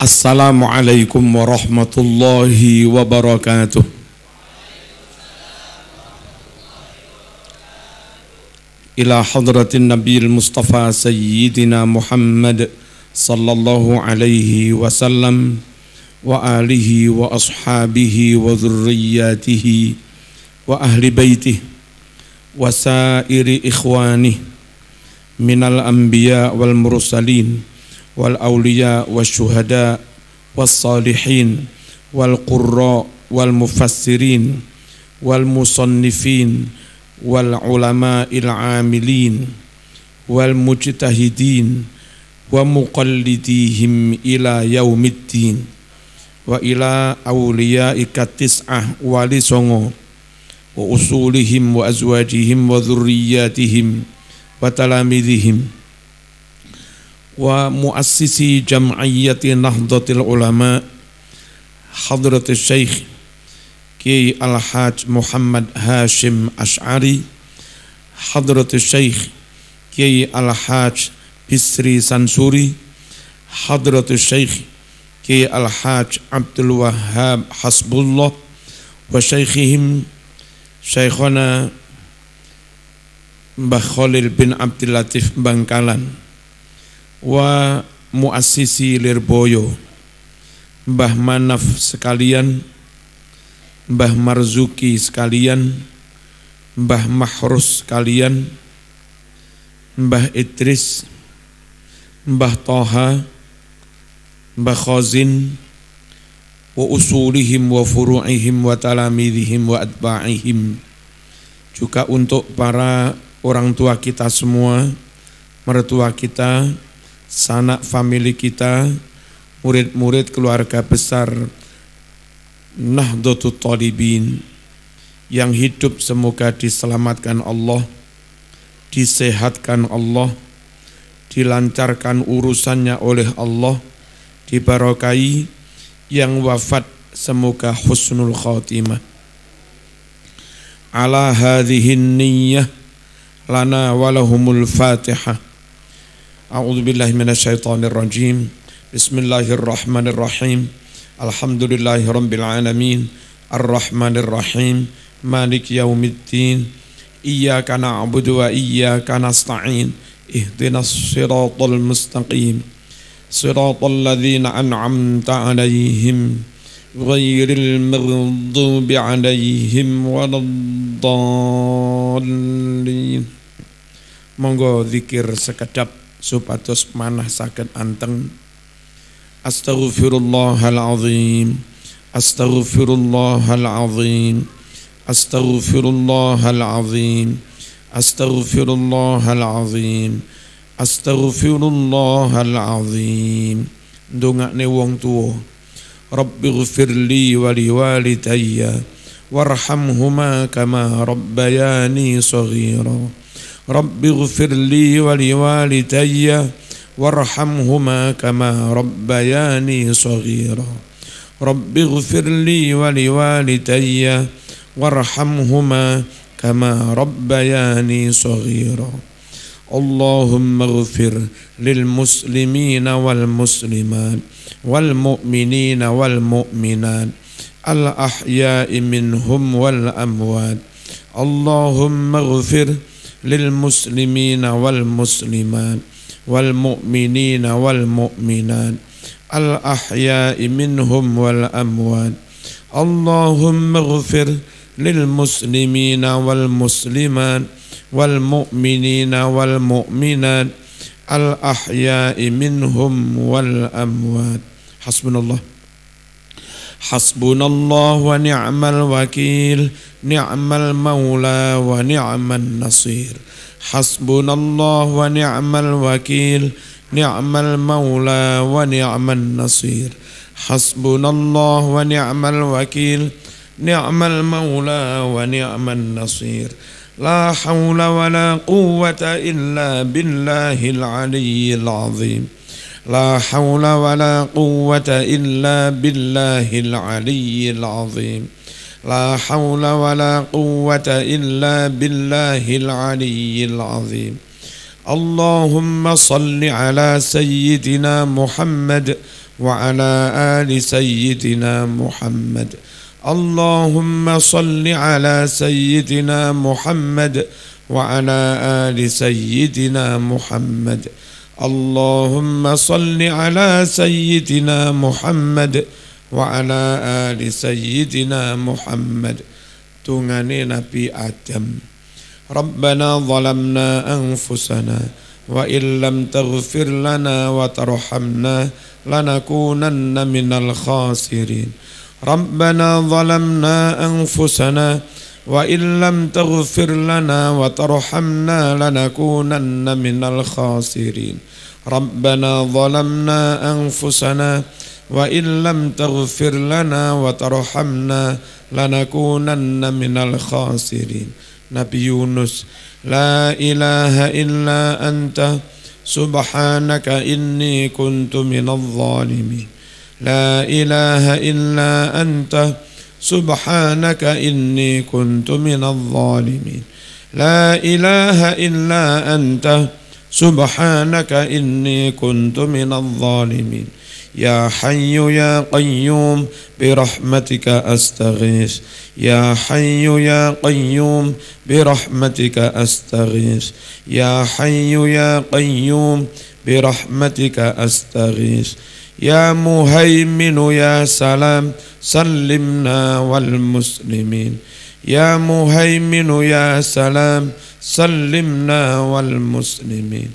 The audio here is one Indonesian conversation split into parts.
Assalamualaikum warahmatullahi wabarakatuh. Ila hadratin Nabiil Mustafa Sayyidina Muhammad sallallahu alaihi wasallam wa alihi wa ashabihi wa dhurriyyatihi wa ahli baitihi wa sairi ikhwanihi minal anbiya wal mursalin wal awliya was syuhada was salihin wal qurra wal mufassirin wal musannifin wal ulama'il amilin wal mujtahidin wa muqallidihim ila yaumiddin wa ila awliyaika tis'ah wali songo wa usulihim wa azwajihim wa dhurriyyatihim wa talamidihim wa muassisi jam'iyyati Nahdlatul Ulama Hadratus Syekh Kiai Al-Hajj Muhammad Hashim Asy'ari, Hadratus Syekh Kiai Al-Hajj Bisri Sansuri, Hadratus Syekh Kiai Al-Hajj Abdul Wahhab Hasbullah wa Syekhihim Syekhana Mbah Khalil bin Abdul Latif Bangkalan wa muassisi Lirboyo, Mbah Manaf sekalian, Mbah Marzuki sekalian, Mbah Mahrus sekalian, Mbah Idris, Mbah Toha, Mbah Khazin, wa usulihim wa furu'ihim wa talamidihim wa atba'ihim. Juga untuk para orang tua kita semua, mertua kita, sanak famili kita, murid-murid keluarga besar Nahdlatul Thalibin yang hidup semoga diselamatkan Allah, disehatkan Allah, dilancarkan urusannya oleh Allah, dibarokai, yang wafat semoga husnul khatimah. Ala hadhihin niyyah lana walahumul fatihah. A'udzu billahi minasyaitonir rajim. Bismillahirrahmanirrahim. Alhamdulillahirabbil alamin. Arrahmanir rahim. Maliki yaumiddin. Iyyaka na'budu wa iyyaka nasta'in. Ihdinas siratal mustaqim. Siratal ladzina an'amta 'alaihim ghairil maghdubi 'alaihim waladdallin. Monggo zikir sekedap supados manah saged anteng. Astaghfirullahalazim, astaghfirullahalazim, astaghfirullahalazim, astaghfirullahalazim, astaghfirullahalazim. Ndongakne wong tuwa, Rabbighfirli wa liwalidayya warhamhuma kama rabbayani shaghira. Rabbighfirli wa liwalidayya warhamhuma kama rabbayani shaghira. Rabbighfirli wa liwalidayya warhamhuma kama rabbayani shaghira. Allahumma ighfir lil muslimina wal muslimat wal mu'minina wal mu'minat al ahya'i minhum wal amwat. Allahumma ighfir lil muslimina wal muslimat wal mu'minina wal mu'minat al ahya'i minhum wal amwat. Allahumma ighfir lil muslimina wal muslimat wal mu'minina wal mu'minat al ahya'i minhum wal amwat. Hasbunallah. Hasbunallah wa ni'mal wakil, ni'mal maula wa ni'man nasir. Hasbunallah wa ni'mal wakil, ni'mal maula wa ni'man nasir. Hasbunallah wa ni'mal wakil, ni'mal maula wa ni'man nasir. La hawla wa la quwwata illa billahil aliyyil azim. La hawla wa la quwwata illa billahil aliyyil azim. La hawla wa la quwwata illa billahil aliyyil azim. اللهم صل على سيدنا محمد وعلى آل سيدنا محمد. اللهم صل على سيدنا محمد وعلى آل سيدنا محمد. اللهم صل على سيدنا محمد وعلى آل سيدنا محمد. Tungane Nabi Adam. Rabbana zalamna anfusana wa illam taghfir lana wa tarhamna lanakunanna minal khasirin. Rabbana zalamna anfusana wa illam taghfir lana wa tarhamna lanakunanna minal khasirin. Rabbana zalamna anfusana wa illam taghfir lana wa tarhamna lanakunanna minal khasirin. Nabi Yunus, la ilaha illa anta subhanaka inni kuntu minadh dhalimin. La ilaha illa anta subhanaka inni kuntu minadh dhalimin. La ilaha illa anta subhanaka inni kuntu minadh dhalimin. Ya Hayyu ya Qayyum birahmatika astaghis. Ya Hayyu ya Qayyum birahmatika astaghis. Ya Hayyu ya Qayyum birahmatika astaghis. Ya Muhaiminu ya Salam sallimna wal muslimin. Ya Muhaiminu ya Salam sallimna wal muslimin.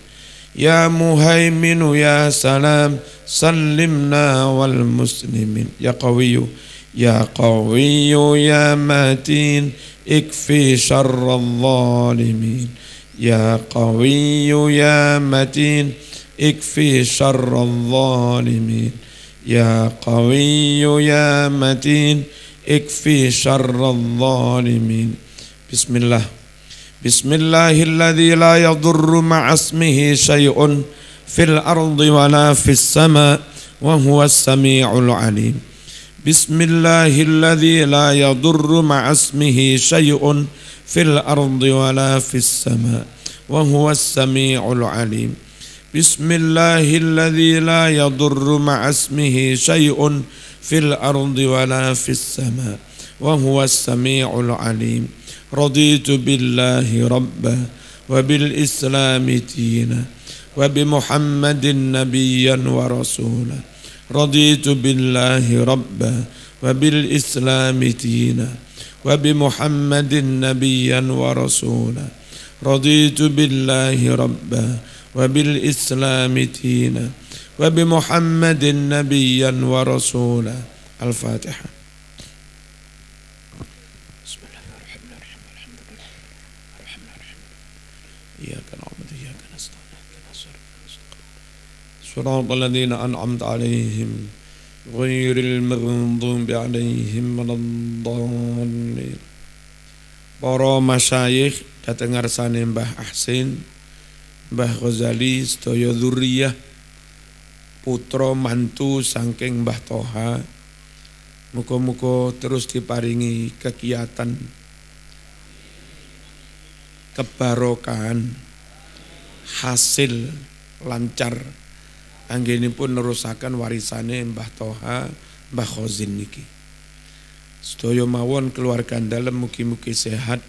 Ya Muhaiminu ya Salam sallimna wal muslimin. Ya Qawiyyu ya Qawiyyu ya Matin ikfi syarral zalimin. Ya Qawiyyu ya Matin ikfi syarral zalimin. Ya Qawiyyu ya Matin ikfi syarral zalimin. Bismillah. Bismillahilladzi la yadurru ma'asmihi syai'un fil ardi wala fis sama' wa huwas sami'ul alim. Bismillahilladzi la yadurru ma'asmihi syai'un fil ardi wala fis sama' wa huwas sami'ul alim. Bismillahilladzi la yadurru ma'asmihi syai'un fil ardi wala fis sama' wa huwas sami'ul alim. Raditu billahi rabba wa bil islami dina wa bi Muhammadin nabiyyan wa rasula. Raditu billahi rabba wa bil islami dina wa bi Muhammadin nabiyyan wa rasula. Raditu billahi rabba wa bil islami dina wa bi Muhammadin nabiyyan wa rasula. Al-Fatihah. صراط الذين أنعمت عليهم غير المغضوب عليهم ولا الضالين. Para masyayikh dateng ngarsane Mbah Ahsin, Mbah Ghazali sedaya dzurriyyah putra mantu saking Mbah Toha. Muga-muga terus diparingi kegiatan kebarokahan, hasil lancar anggenipun nerusaken warisane Mbah Toha, Mbah Khozin niki. Sedaya mawon keluarga dalem mugi-mugi sehat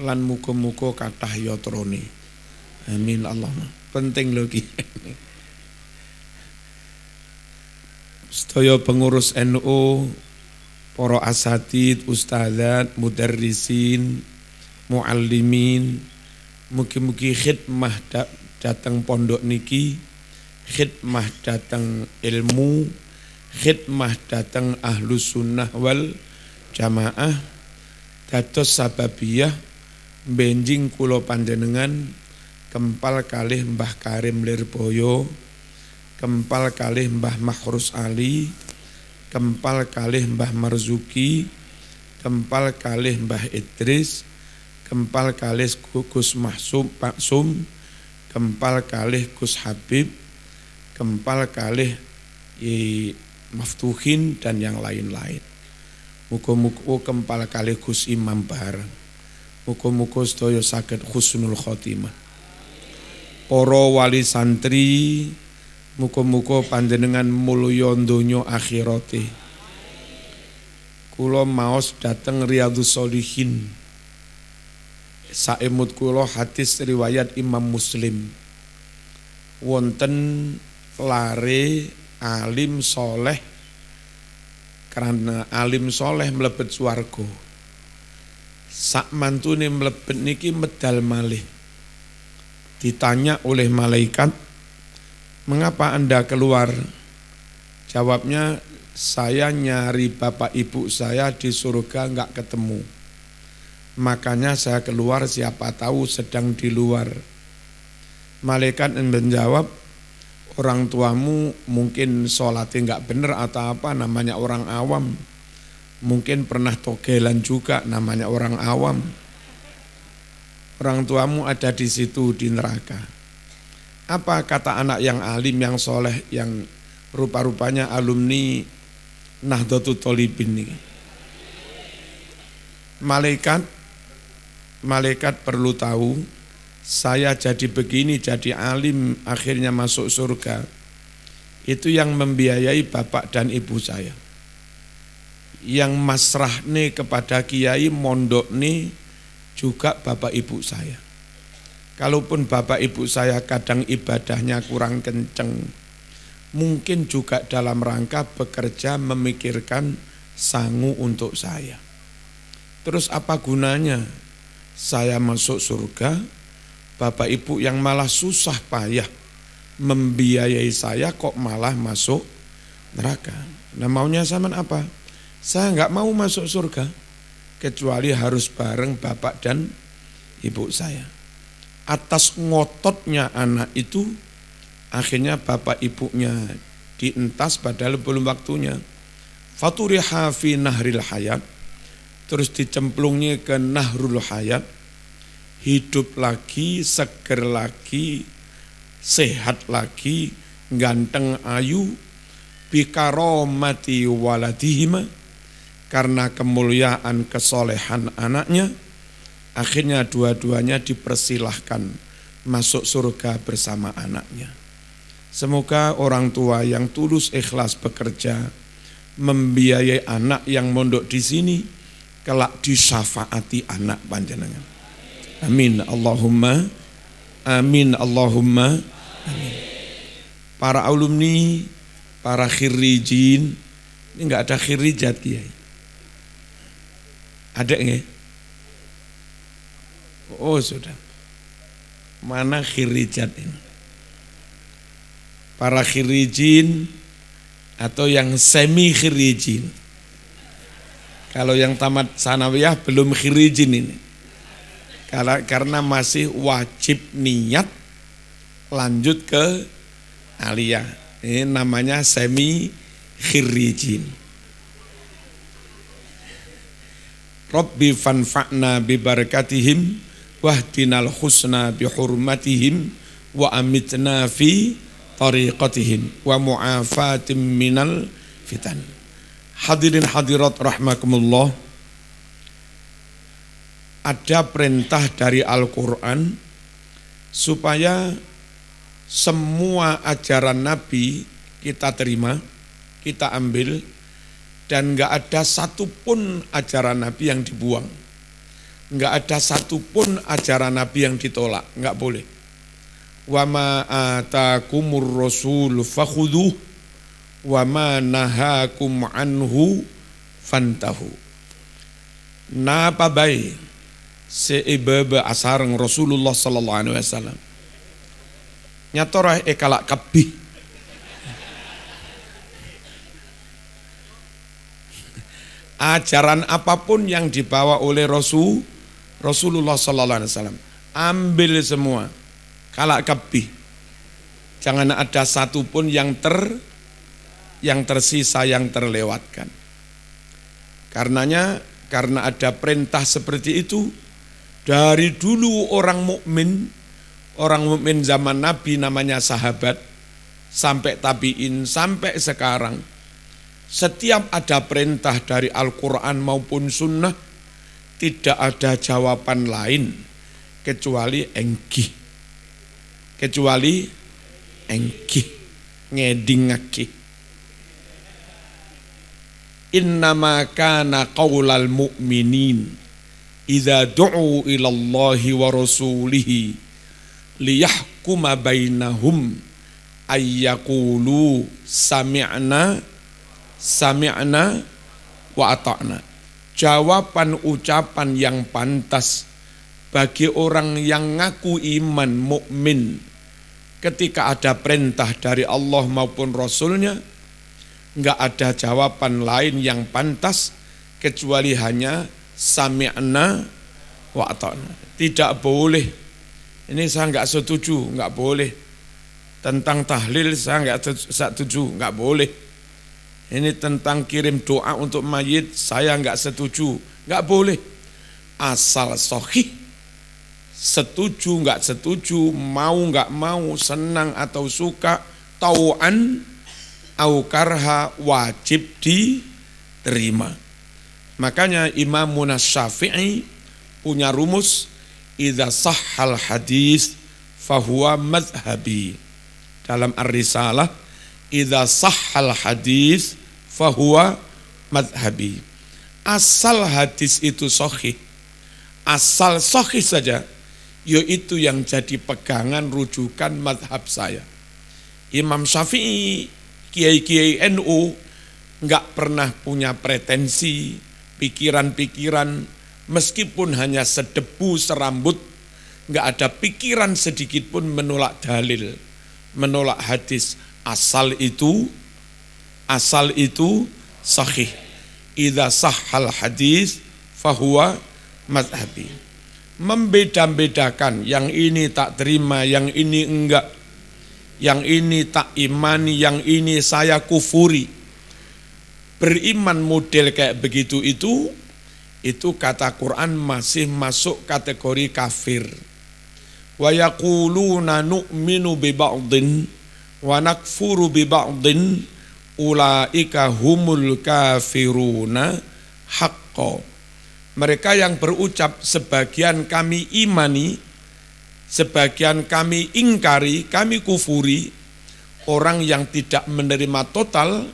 lan muga-muga kathah yatrane. Amin Allahumma. Penting lho iki. Sedaya pengurus NU, para asatid, ustadzat, mudarrisin, muallimin, mugi-mugi khidmah datang pondok niki, khidmah datang ilmu, khidmah datang ahlus sunnah wal jamaah, dados sababiyah benjing kula panjenengan kempal kalih Mbah Karim Lirboyo, kempal kalih Mbah Mahrus Ali, kempal kalih Mbah Marzuki, kempal kalih Mbah Idris, kempal kalih Gus Mahsum Pak Sum, kempal kalih Gus Habib, kempal kalih Maftuhin dan yang lain-lain. Muga-muga kempal kalih Gus Imam bareng. Muga-muga sedaya saged husnul khotimah. para wali santri, muga-muga panjenengan mulya donya akhirate. Kula maos dateng Riyadhus Shalihin. Saemut kula hadis riwayat Imam Muslim. Wonten lare alim soleh, karena alim soleh mlebet swarga. Sak mantune mlebet niki medal malih. Ditanya oleh malaikat, "Mengapa Anda keluar?" Jawabnya, "Saya nyari bapak ibu saya di surga enggak ketemu. Makanya saya keluar, siapa tahu sedang di luar." Malaikat menjawab, "Orang tuamu mungkin sholatnya enggak benar atau apa, namanya orang awam. Mungkin pernah togelan juga, namanya orang awam. Orang tuamu ada di situ di neraka." Apa kata anak yang alim, yang soleh, yang rupa-rupanya alumni Nahdlatul Thalibin ini? Malaikat perlu tahu, saya jadi begini, jadi alim, akhirnya masuk surga. Itu yang membiayai bapak dan ibu saya. Yang masrah nih kepada kiai mondok nih juga bapak ibu saya. Kalaupun bapak ibu saya kadang ibadahnya kurang kenceng, mungkin juga dalam rangka bekerja memikirkan sangu untuk saya. Terus apa gunanya saya masuk surga, bapak ibu yang malah susah payah membiayai saya kok malah masuk neraka? Nah, maunya zaman apa? Saya enggak mau masuk surga kecuali harus bareng bapak dan ibu saya. Atas ngototnya anak itu, akhirnya bapak ibunya dientas padahal belum waktunya. Faturiha fi nahril hayat, terus dicemplungnya ke nahrul hayat, hidup lagi, seger lagi, sehat lagi, ganteng ayu, bikaromati waladihima, karena kemuliaan kesolehan anaknya, akhirnya dua-duanya dipersilahkan masuk surga bersama anaknya. Semoga orang tua yang tulus ikhlas bekerja membiayai anak yang mondok di sini kelak disyafaati anak panjenengan. Amin Allahumma amin Allahumma amin. Para alumni, para khirijin, ini enggak ada khirijat kiai. Ada enggak? Oh sudah. Mana khirijat ini? Para khirijin atau yang semi khirijin. Kalau yang tamat sanawiyah belum khirijin ini. Karena masih wajib niat lanjut ke aliyah. Ini namanya semi khirijin. Rabbi fanfa'na bi barakatihim wahdinal husna bi hurmatihim wa amitna fi tariqatihim wa mu'afatim minal fitan. Hadirin hadirat rahmakumullah, ada perintah dari Al-Quran supaya semua ajaran Nabi kita terima, kita ambil, dan enggak ada satupun ajaran Nabi yang dibuang. Enggak ada satupun ajaran Nabi yang ditolak, enggak boleh. Wa ma atakumur rasul fakhudhuh wa ma nahakum anhu fantahu. Napa bae seibaba asareng Rasulullah sallallahu alaihi wasallam. Nyatorah kalak kabih. Ajaran apapun yang dibawa oleh Rasulullah sallallahu alaihi wasallam, ambil semua, kalak kabih. Jangan ada satupun yang tersisa, yang terlewatkan. Karena ada perintah seperti itu dari dulu orang mukmin zaman Nabi namanya sahabat, sampai tabiin, sampai sekarang. Setiap ada perintah dari Al-Quran maupun Sunnah, tidak ada jawaban lain kecuali enggih. kecuali engkih ngedingake. Innama kana qaulal mu'minin idza du'u ila Allahi wa rasulihi liyahkuma bainahum ayyaqulu sami'na wa ata'na. Jawaban ucapan yang pantas bagi orang yang ngaku iman mukmin ketika ada perintah dari Allah maupun Rasulnya, enggak ada jawaban lain yang pantas kecuali hanya sami'na wa ata'na. Tidak boleh, ini saya enggak setuju, enggak boleh. Tentang tahlil saya enggak setuju, enggak boleh. Ini tentang kirim doa untuk mayit, saya enggak setuju, enggak boleh. Asal sahih, setuju enggak setuju, mau enggak mau, senang atau suka, tau'an au karha, wajib diterima. Makanya Imam Syafi'i punya rumus, idza sahhal hadis fahuwa madhhabi. Dalam Ar-Risalah, idza sahhal hadis fahuwa madhhabi. Asal hadis itu sahih, asal sahih saja, yaitu yang jadi pegangan rujukan madhab saya. Imam Syafi'i, kiai-kiai NU enggak pernah punya pretensi, pikiran-pikiran, meskipun hanya sedebu serambut, enggak ada pikiran sedikit pun menolak dalil, menolak hadis. Asal itu sahih. Idza sahhal hadis fahuwa madhhabi. Membeda-bedakan, yang ini tak terima, yang ini enggak, yang ini tak imani, yang ini saya kufuri. Beriman model kayak begitu itu kata Quran masih masuk kategori kafir. Wa yaquluna nu'minu bi ba'din wa nakfuru bi ba'din ulaika humul kafiruna haqqo. Mereka yang berucap sebagian kami imani, sebagian kami ingkari, kami kufuri, orang yang tidak menerima total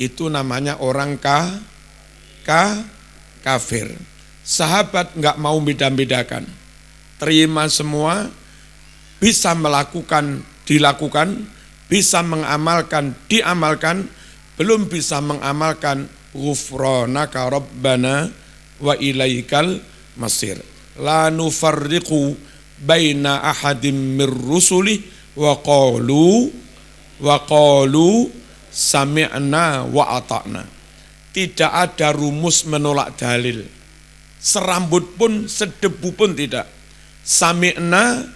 itu namanya orang kafir. Sahabat enggak mau beda-bedakan, terima semua, bisa melakukan, dilakukan, bisa mengamalkan, diamalkan, belum bisa mengamalkan ghufranaka rabbana wa ilaikal masir. La nufarriqu baina ahadim mir rusuli wa qalu sami'na wa ata'na. Tidak ada rumus menolak dalil, serambut pun, sedebu pun tidak. Sami'na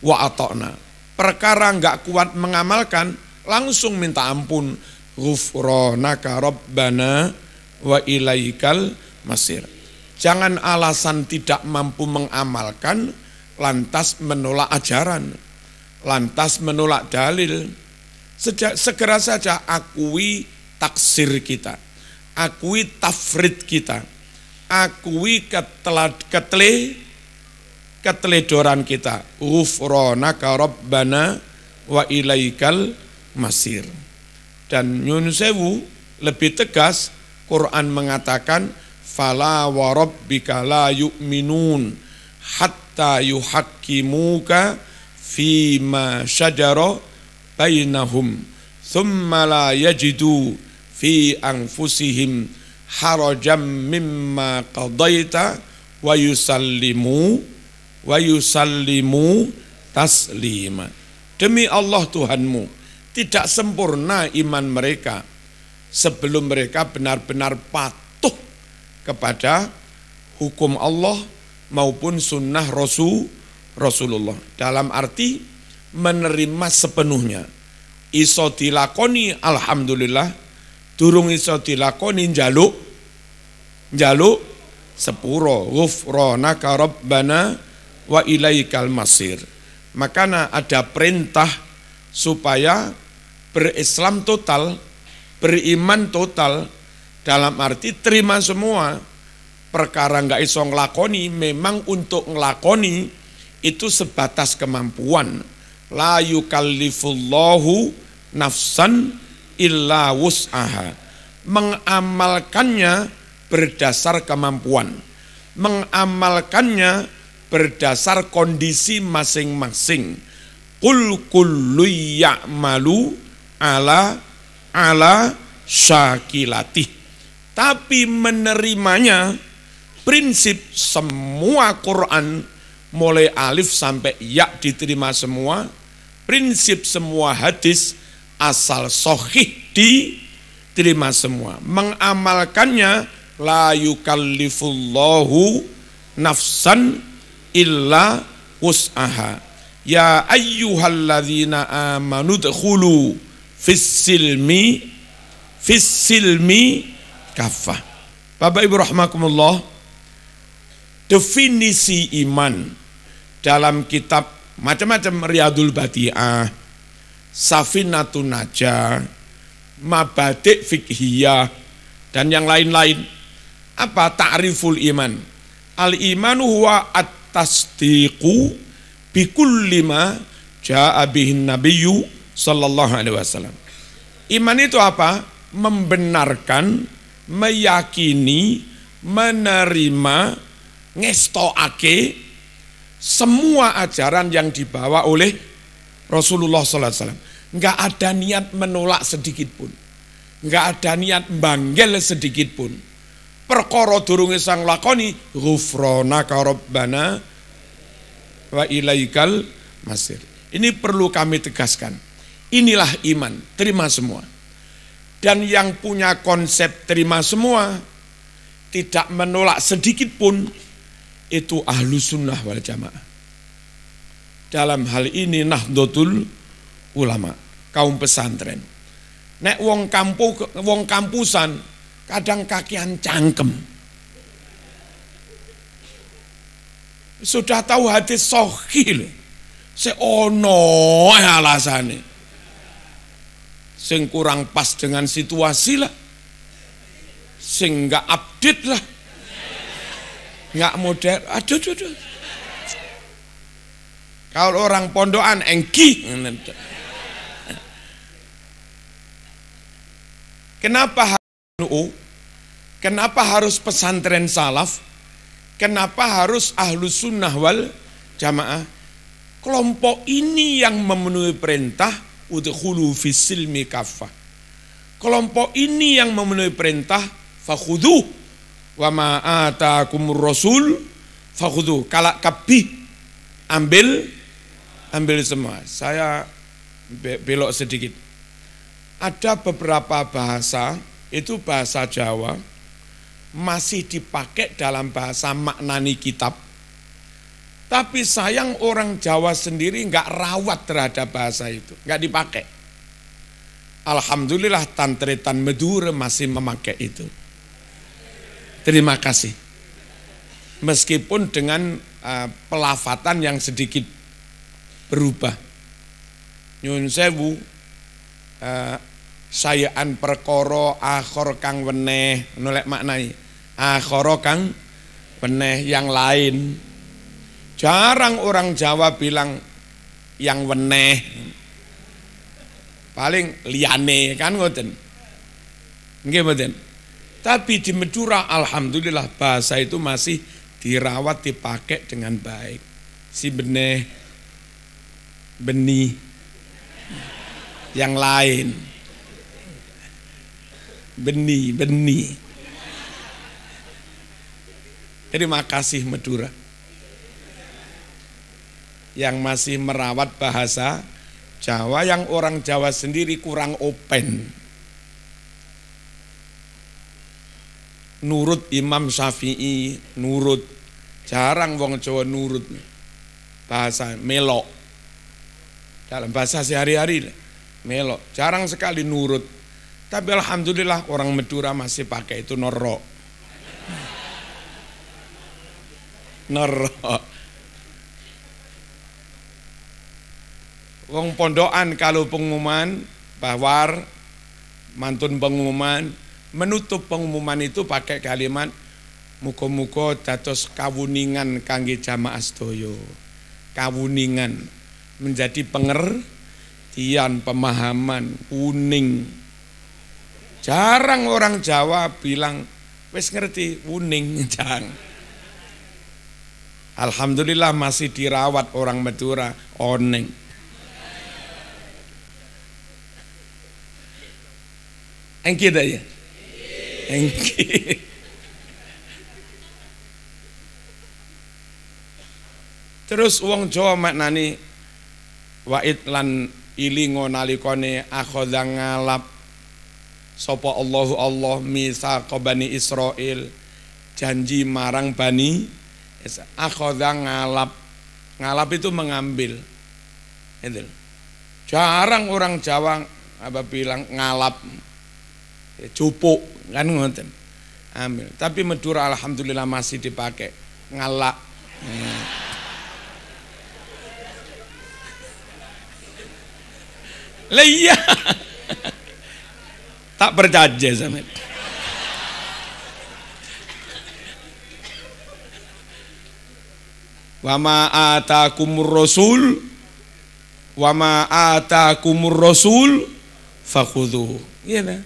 wa ata'na. Perkara enggak kuat mengamalkan, langsung minta ampun. Ghufranaka rabbana wa ilaikal masir. Jangan alasan tidak mampu mengamalkan lantas menolak ajaran, lantas menolak dalil. Segera saja akui taksir kita, akui tafrid kita, akui keteledoran kita. Ghufranaka rabbana wa ilaikal masir. Dan nyun sewu lebih tegas, Quran mengatakan fala wa rabbika la yu'minun hatta yuhakkimuka fima syajara bainahum thumma la yajidu fi anfusihim harajam mimma qadaita wa yusallimu taslima. Demi Allah Tuhanmu, tidak sempurna iman mereka sebelum mereka benar-benar patuh kepada hukum Allah maupun sunnah Rasulullah. Dalam arti menerima sepenuhnya. Iso dilakoni alhamdulillah, durung iso dilakoni njaluk sepuro. Ghufranaka rabbana wa ilaikal masir. Makanya ada perintah supaya berislam total, beriman total, dalam arti terima semua. Perkara enggak iso ngelakoni, memang untuk ngelakoni itu sebatas kemampuan. La yukallifullahu nafsan illa wus'aha. Mengamalkannya berdasar kemampuan. Mengamalkannya berdasar kondisi masing-masing. Qul kullu ya'malu ala syakilatih. Tapi menerimanya, prinsip semua Quran mulai alif sampai ya diterima semua, prinsip semua hadis asal sahih diterima semua. Mengamalkannya la yukallifullahu nafsan illa wus'aha. Ya ayyuhalladzina amanu dkhulu fis-silmi kafah. Bapak Ibu rahimakumullah, definisi iman dalam kitab macam-macam, Riyadul Badi'ah, Safinatun Najah, Mabadi' Fiqhiyah, dan yang lain-lain. Apa ta'riful iman? Al-imanu huwa at-tasdiqu bikulli ma ja'a bihin nabiyyu sallallahu alaihi wasallam. Iman itu apa? Membenarkan, meyakini, menerima, ngestoake semua ajaran yang dibawa oleh Rasulullah sallallahu alaihi wasallam. Enggak ada niat menolak sedikit pun. Enggak ada niat banggel sedikit pun. Perkara durunge sang lakoni ghufranaka rabbana wa ilaikal masir. Ini perlu kami tegaskan. Inilah iman, terima semua. Dan yang punya konsep terima semua, tidak menolak sedikit pun, itu Ahlus Sunnah wal Jamaah. Dalam hal ini Nahdlatul Ulama, kaum pesantren. Nek wong kampusan kadang kakian cangkem. Sudah tahu hadis sahih, seono alasane. Sing kurang pas dengan situasi lah. Sing enggak update lah. Enggak modern. Aduh. Kalau orang pondokan engki. Kenapa harus pesantren salaf? Kenapa harus Ahlus Sunnah wal Jamaah? Kelompok ini yang memenuhi perintah udkhulu fis-silmi kafah. Kelompok ini yang memenuhi perintah fakhudhu wa ma ataakumur rasul fakhudhu. Kalak kabih, ambil semua. Saya belok sedikit. Ada beberapa bahasa, itu bahasa Jawa, masih dipakai dalam bahasa maknani kitab. Tapi sayang orang Jawa sendiri enggak rawat terhadap bahasa itu, enggak dipakai. Alhamdulillah Tantretan Madura masih memakai itu. Terima kasih. Meskipun dengan pelafatan yang sedikit berubah. Nyun sewu, sayaan perkara akhor kang weneh, nolek maknai akhoro kang weneh yang lain. Jarang orang Jawa bilang yang weneh, paling liyane kan ngoten. Nggih mboten. Tapi di Madura alhamdulillah bahasa itu masih dirawat, dipakai dengan baik. Si benih, yang lain. Benih. Terima kasih Madura yang masih merawat bahasa Jawa, yang orang Jawa sendiri kurang open. Nurut Imam Syafi'i, nurut. Jarang wong Jawa nurut. Bahasa melok. Dalam bahasa sehari-hari melok. Jarang sekali nurut. Tapi alhamdulillah orang Madura masih pakai itu norok. Wong pondokan kalau pengumuman, bahwar, mantun pengumuman, menutup pengumuman itu pakai kalimat muga-muga dados kawuningan kangge jamaah sedaya. Kawuningan. menjadi pengertian, pemahaman, kuning. Jarang orang Jawa bilang wis ngerti kuning, jarang. Alhamdulillah masih dirawat orang Madura, oneng. Engki dah ya? Engki. Terus wong Jawa maknani wa'id lan ilingo nalikone akhadha ngalap sapa Allahu Allah mitsaqa Bani Israil, janji marang Bani akhadha ngalap. Ngalap itu mengambil. Itu. Jarang orang Jawa apa bilang ngalap. Cupuk kan ngoten. Ambil. Tapi Madura alhamdulillah masih dipakai ngalak. Lah iya. Tak percaya sama. Wa ma atakumur rasul fakhudhu. Iya nah.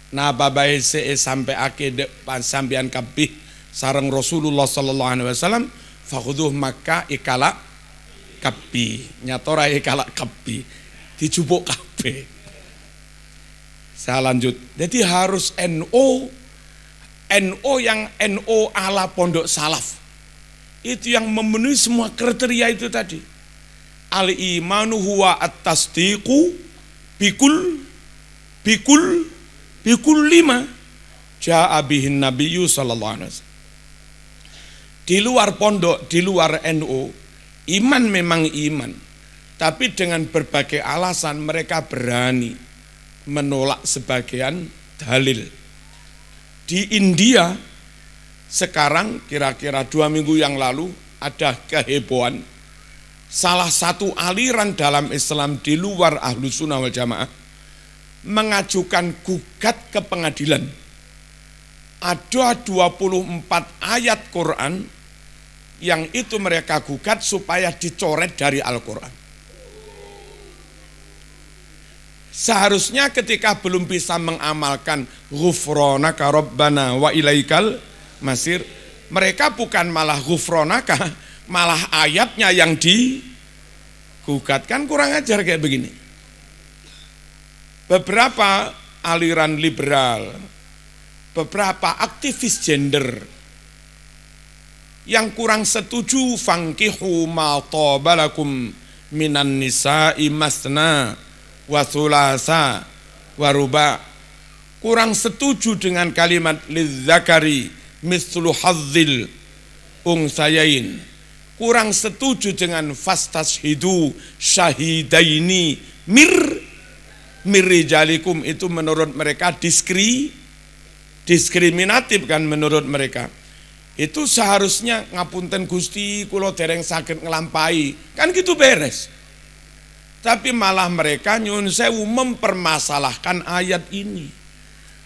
Nah babai se sampai akhir sampean kabeh sareng Rasulullah sallallahu alaihi wasallam fakhudhu maka ikala kabeh. Nyatora ikala kabeh. Dijupuk kabeh. Saya lanjut. Jadi harus NO yang NO ala pondok salaf. Itu yang memenuhi semua kriteria itu tadi. Al-imanu huwa at-tasdiqu bikul lima ja'a bihin nabiyyu sallallahu alaihi wasallam. Di luar pondok, di luar NU, iman memang iman. Tapi dengan berbagai alasan mereka berani menolak sebagian dalil. Di India sekarang kira-kira 2 minggu yang lalu ada kehebohan. Salah satu aliran dalam Islam di luar Ahlus Sunnah wal Jamaah mengajukan gugat ke pengadilan. Ada 24 ayat Quran yang itu mereka gugat supaya dicoret dari Al-Quran. Seharusnya ketika belum bisa mengamalkan ghufranaka rabbana wa ilaikal masir, mereka bukan malah ghufranaka, malah ayatnya yang digugat. Kan kurang ajar kayak begini. Beberapa aliran liberal, beberapa aktivis gender yang kurang setuju fankihu ma tabalakum minan nisa'i masna wa thulatha wa ruba, kurang setuju dengan kalimat lizzakari mislu hazzil unsayain, kurang setuju dengan fastashidu syahidaini mirrijalikum. Itu menurut mereka diskriminatif kan menurut mereka. Itu seharusnya ngapunten Gusti kula dereng saged nglampahi, kan gitu beres. Tapi malah mereka nyuwun sewu mempermasalahkan ayat ini.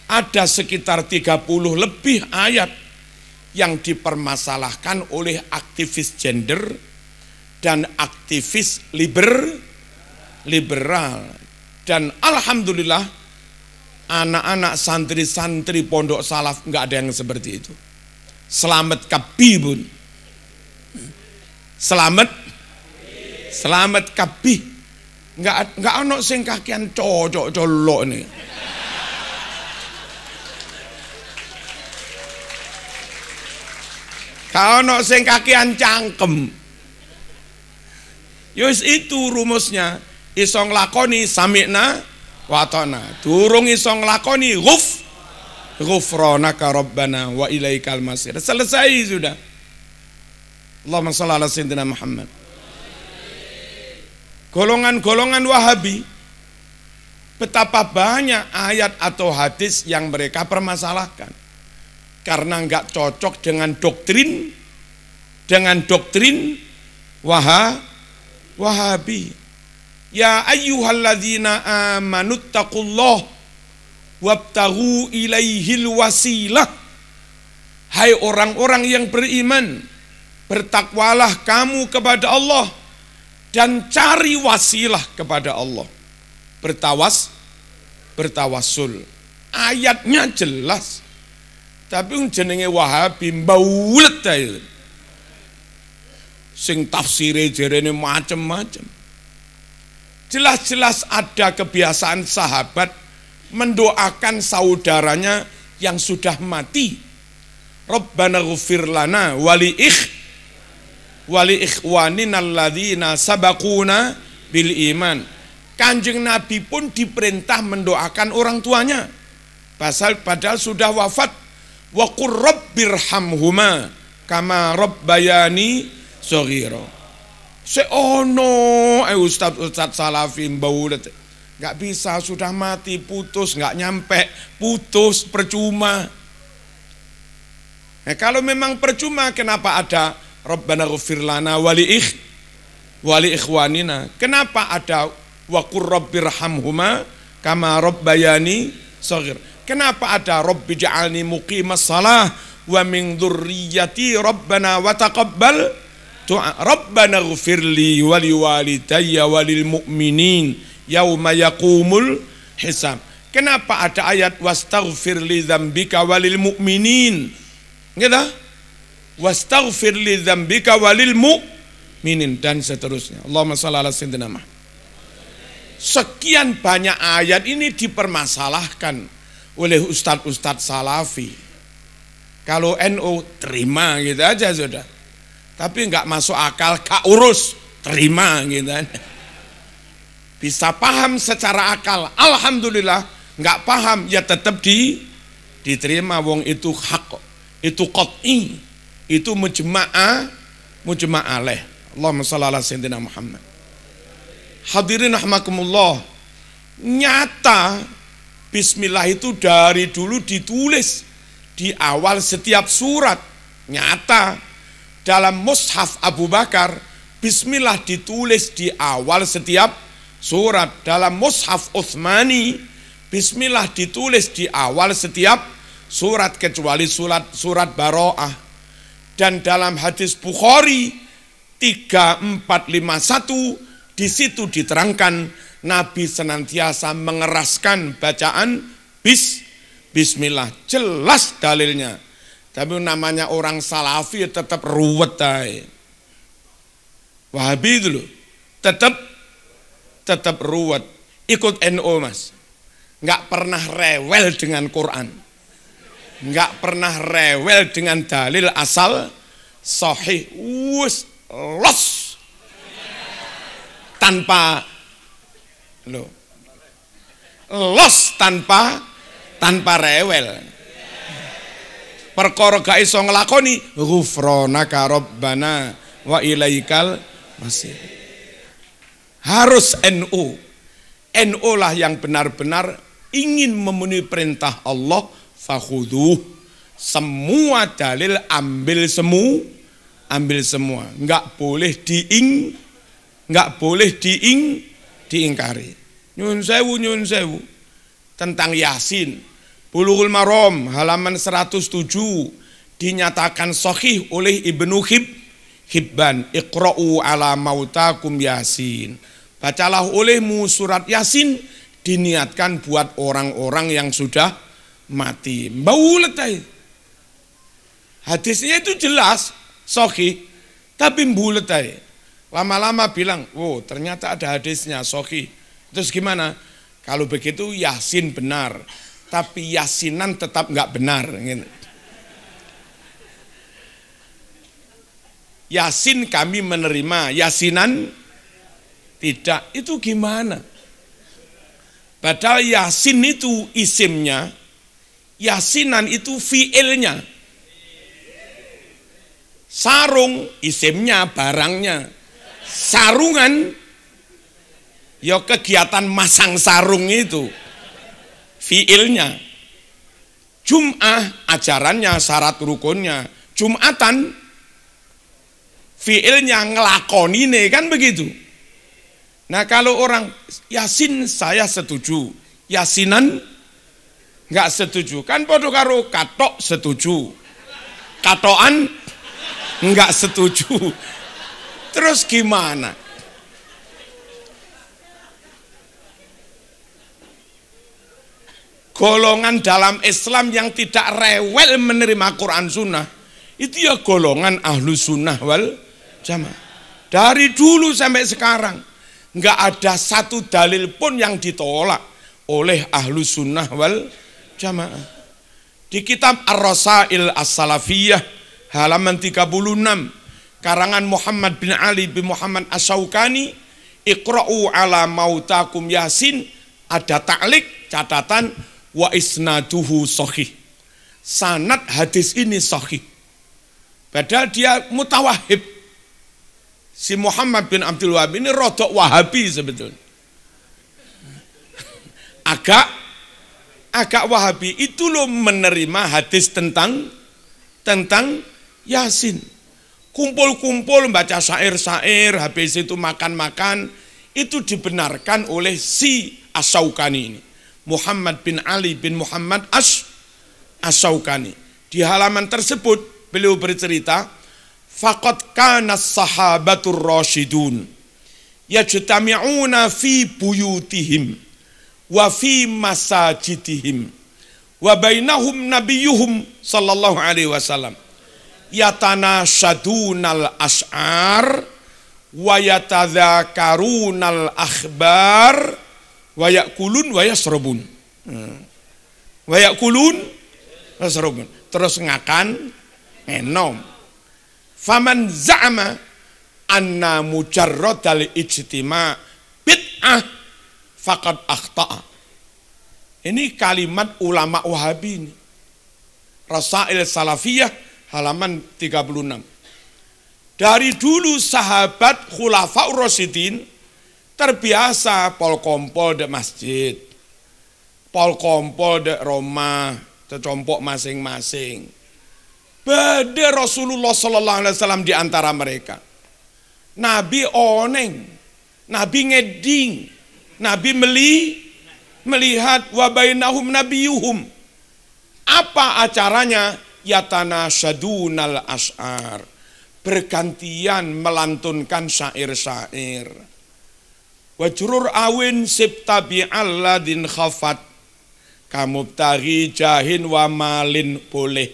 Ada sekitar 30 lebih ayat yang dipermasalahkan oleh aktivis gender dan aktivis liberal. Dan alhamdulillah anak-anak santri-santri pondok salaf nggak ada yang seperti itu. Selamat kabih bun. Selamat kabih. Nggak ono sing kakian cocok colok nih. Kalau ono sing kakian cangkem. Yus itu rumusnya. Iso nglakoni sami'na wa ata'na. Durung iso nglakoni ghufranaka rabbana wa ilaikal masir. Selesai sudah. Allahumma shalli ala sayyidina Muhammad. Golongan-golongan Wahabi, betapa banyak ayat atau hadis yang mereka permasalahkan karena enggak cocok dengan doktrin Wahabi. Ya ayyuhalladzina amanuttaqullah wabtaghu ilaihil wasilah. Hai orang-orang yang beriman, bertakwalah kamu kepada Allah dan cari wasilah kepada Allah. Bertawassul. Ayatnya jelas. Tapi jenenge Wahabi mbaulet ae. Sing tafsire jerene macem-macem. Jelas-jelas ada kebiasaan sahabat mendoakan saudaranya yang sudah mati. Rabbana ghfir lana wali ikhwanina alladzina sabaquna bil iman. Kanjeng Nabi pun diperintah mendoakan orang tuanya. Padahal sudah wafat. Wa qur rabbirhamhuma kama rabbayani shaghira. Seono Ustaz Salafi mbaulet. Enggak bisa, sudah mati, putus, enggak nyampe, putus, percuma. Nah, kalau memang percuma, kenapa ada Rabbana ghfir lana wali ikhwanina? Kenapa ada wa qur rabbirhamhuma kama rabbayani shaghir? Kenapa ada Rabbi ja'alni muqimas salah wa min dzurriyyati Rabbana wa taqabbal du'a. Rabbana ghfirli wa liwalidayya wa lil mu'minin yauma yaqumul hisab. Kenapa ada ayat wastaghfir li dzambika wa lil mu'minin? Gitu? Wastaghfir li dzambika wa lil mu'minin dan seterusnya. Allahumma shalli ala sayyidina Muhammad. Sekian banyak ayat ini dipermasalahkan oleh ustadz-ustadz Salafi. Kalau NU terima gitu aja sudah. Tapi enggak masuk akal, gak urus, terima gitu. Bisa paham secara akal, alhamdulillah. Enggak paham ya tetap diterima, wong itu hak, itu qat'i, itu mujma'ah alaih. Allahumma shalli ala sayyidina Muhammad. Hadirin rahimakumullah. Nyata bismillah itu dari dulu ditulis di awal setiap surat. Nyata dalam mushaf Abu Bakar bismillah ditulis di awal setiap surat. Dalam mushaf Utsmani bismillah ditulis di awal setiap surat kecuali surat Baro'ah. Dan dalam hadis Bukhari 3451 di situ diterangkan Nabi senantiasa mengeraskan bacaan bismillah. Jelas dalilnya. Tapi namanya orang Salafi tetap ruwet aja. Wahabi itu loh. Tetap ruwet. Ikut NU mas. Enggak pernah rewel dengan Quran. Enggak pernah rewel dengan dalil asal sahih. Los. Los tanpa rewel. Perkara gak iso nglakoni ghufranaka rabbana wa ilaikal masih. Harus NU lah yang benar-benar ingin memenuhi perintah Allah, fakhudhuh. Semua dalil ambil semua. Enggak boleh diingkari. Nyun sewu tentang Yasin. Bulughul Maram halaman 107 dinyatakan sahih oleh Ibnu Hibban. Iqra'u ala mautakum Yasin. Bacalah olehmu surat Yasin, diniatkan buat orang-orang yang sudah mati. Mbaulet aja. Hadisnya itu jelas sahih, tapi mbulet aja. Lama-lama bilang, oh ternyata ada hadisnya sahih. Terus gimana? Kalau begitu Yasin benar, tapi Yasinan tetap nggak benar. Yasin kami menerima, Yasinan tidak. Itu gimana? Padahal Yasin itu isimnya, Yasinan itu fiilnya. Sarung isimnya, barangnya. Sarungan ya kegiatan masang sarung itu fiilnya. Jum'ah ajarannya, syarat rukunnya. Jum'atan fiilnya, ngelakonine, kan begitu. Nah kalau orang Yasin saya setuju, Yasinan nggak setuju, kan podo karo katok setuju, katoan nggak setuju. Terus gimana? golongan dalam Islam yang tidak rewel menerima Quran Sunnah, itu ya golongan Ahlus Sunnah wal Jamaah. Dari dulu sampai sekarang nggak ada satu dalil pun yang ditolak oleh Ahlus Sunnah wal Jamaah. Di kitab Ar-Rasail As-Salafiyah halaman 36 karangan Muhammad bin Ali bin Muhammad Asy-Syaukani, Iqra'u ala mautakum Yasin, ada ta'liq catatan wa isnaduhu sahih. Sanad hadis ini sahih. Padahal dia mutawahhib. Si Muhammad bin Abdul Wahab ini rodok Wahabi sebetulnya. Agak Wahabi itu loh menerima hadis tentang Yasin. Kumpul-kumpul baca syair-syair, habis itu makan-makan, itu dibenarkan oleh si Asy-Syaukani ini. Muhammad bin Ali bin Muhammad Asy-Syaukani. Di halaman tersebut beliau bercerita, faqad kana sahabatur rasyidun yajtami'una fi buyutihim wa fi masajidihim wa bainahum nabiyuhum sallallahu alaihi wasallam yatanashadunal ash'ar wa yatadzakarunal akhbar wa yakulun wa yasrabun. Wa yakulun yasrabun. Terus ngakan enom. Faman za'ama anna mujarradal ijtima' bid'ah faqad akhta'a. Ini kalimat ulama Wahabi ini. Rasail Salafiyah halaman 36. Dari dulu sahabat Khulafaur Rasyidin terbiasa pol kompol di masjid, pol kompol di rumah, tercompok masing-masing. Bada Rasulullah sallallahu alaihi wasallam di antara mereka. Nabi oneng, Nabi ngeding, Nabi melihat wa bainahum nabiyuhum. Apa acaranya? Yatanashadunal ash'ar. Bergantian melantunkan syair-syair. Wajrur awin sibtabi alladin khafat. Kamubtaghi jahin wa malin boleh.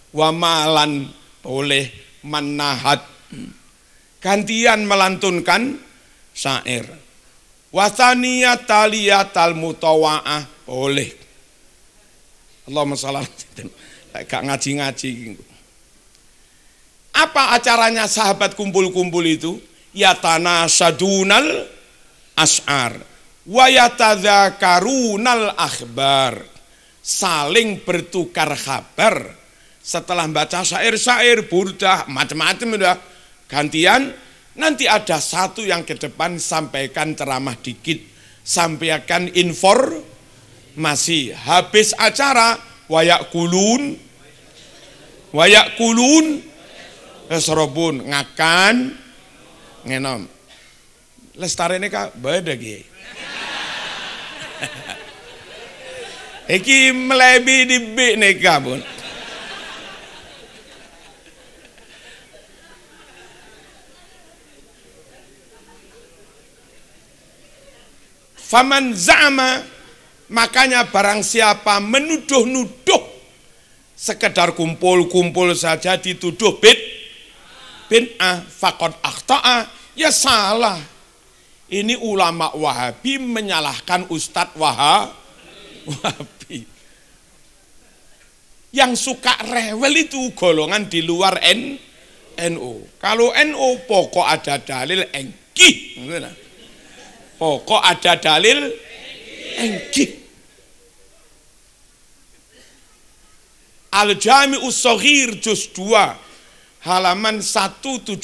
Wa malan boleh manahat. Gantian melantunkan syair. Wasaniyat taliyatal mutawa'ah boleh. Allahumma shalli alaihi. Gak ngaji-ngaji. Apa acaranya sahabat kumpul-kumpul itu? Yatanashadunal ash'ar wa yatadzakarunal akhbar. Saling bertukar kabar. Setelah baca syair-syair, burdah, macam-macam udah gantian, nanti ada satu yang ke depan sampaikan ceramah dikit, sampaikan informasi. Habis acara wayakulun yasrabun, ngakan ngenom. Lestarene ka beda ki. Iki melebi di bik neka pun. Faman za'ama, makanya barang siapa menuduh-nuduh sekedar kumpul-kumpul saja dituduh bid'ah faqad akhta'a, ya salah. Ini ulama Wahabi menyalahkan Ustadz Wahabi. Yang suka rewel itu golongan di luar NU. Kalau NU pokok ada dalil engki. Pokok ada dalil engki. Al-Jami'us Shaghir juz 2 halaman 178.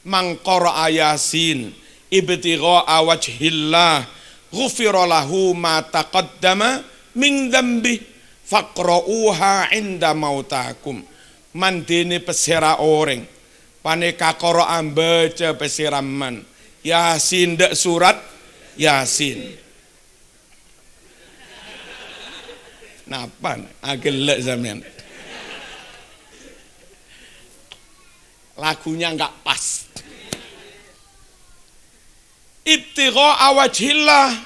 Mangqara Yasin ibtigha'a wajhillah ghufira lahu ma taqaddama min dzambi faqra'uha 'inda mautakum. Mandene pesera orang paneka qara'a baca pesiraman Yasin dak surat Yasin. Napa agelek zaman. Lagunya enggak pas. Ibtigha'a wajhillah,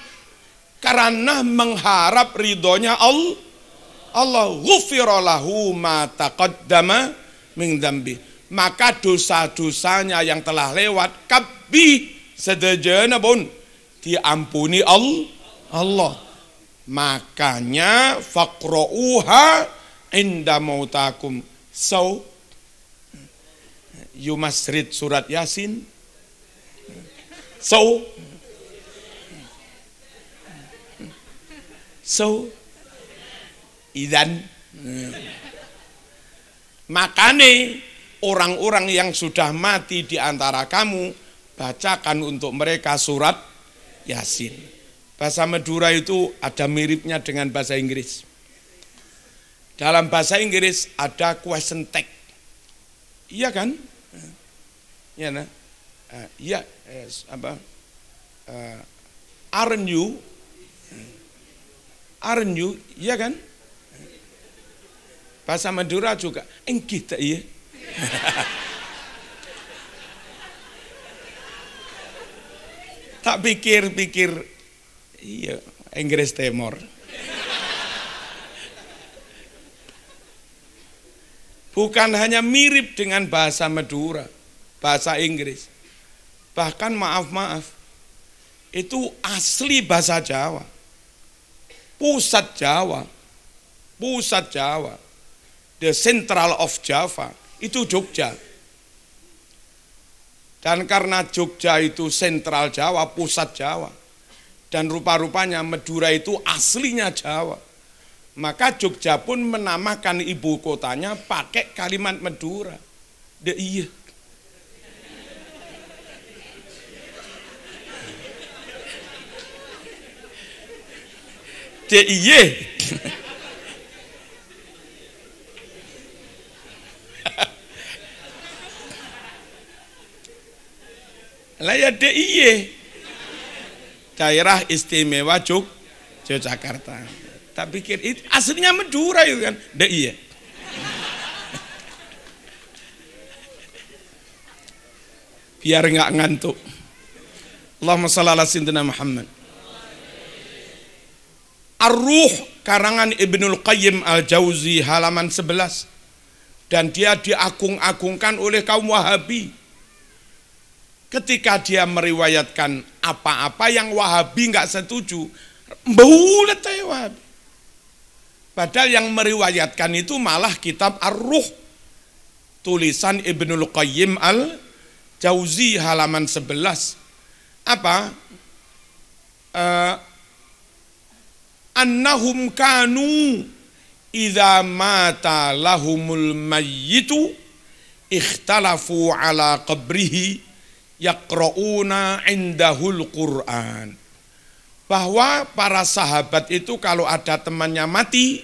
karena mengharap ridhonya Allah. Ghufira lahu ma taqaddama min dzambi. Maka dosa-dosanya yang telah lewat kabih sedejana pun diampuni Allah. Makanya faqra'uha inda mautakum. So you must read surat Yasin. So idan makane orang-orang yang sudah mati di antara kamu, bacakan untuk mereka surat Yasin. Bahasa Madura itu ada miripnya dengan bahasa Inggris. Dalam bahasa Inggris ada question tag. Iya kan? Iya nah. Iya, apa? Aren't you? Iya kan? Bahasa Madura juga. Kita iya. Tak pikir-pikir, iya, Inggris Timur. Bukan hanya mirip dengan bahasa Madura, bahasa Inggris. Bahkan maaf, itu asli bahasa Jawa. Pusat Jawa, the central of Java, itu Jogja. Dan karena Jogja itu sentral Jawa, pusat Jawa, dan rupa-rupanya Madura itu aslinya Jawa, maka Jogja pun menamakan ibu kotanya pakai kalimat Madura. Iya. Iya. Lah ya DIY, Daerah Istimewa Yogyakarta. Tak pikir itu aslinya Madura itu kan, DIY. Biar nggak ngantuk. Allahumma shalli ala sayyidina Muhammad. Ar-Ruh karangan Ibnul Qayyim Al-Jauzi halaman 11, dan dia diagung-agungkan oleh kaum Wahabi ketika dia meriwayatkan apa-apa yang Wahabi nggak setuju, bulat aja Wahabi. Padahal yang meriwayatkan itu malah kitab Ar-Ruh tulisan Ibnul Qayyim Al-Jauzi halaman 11. Apa? Annahum kanu idza mata lahumul mayyitu ikhtalafu ala qabrihi yaqra'una indahul Qur'an. Bahwa para sahabat itu kalau ada temannya mati,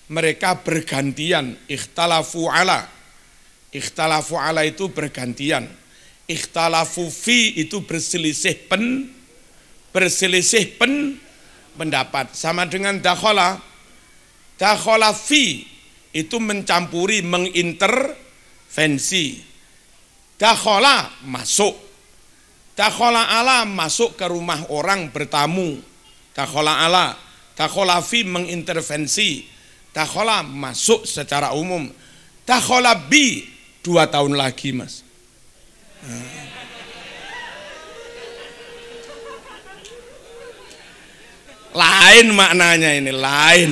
mereka bergantian. Ikhtalafu ala itu bergantian. Ikhtalafu fi itu berselisih pendapat. Sama dengan dakhala fi itu mencampuri, mengintervensi. Dakhala masuk, dakhala ala masuk ke rumah orang bertamu. Dakhala fi mengintervensi. Dakhala masuk secara umum. Dakhala bi 2 tahun lagi mas. Lain maknanya ini, lain.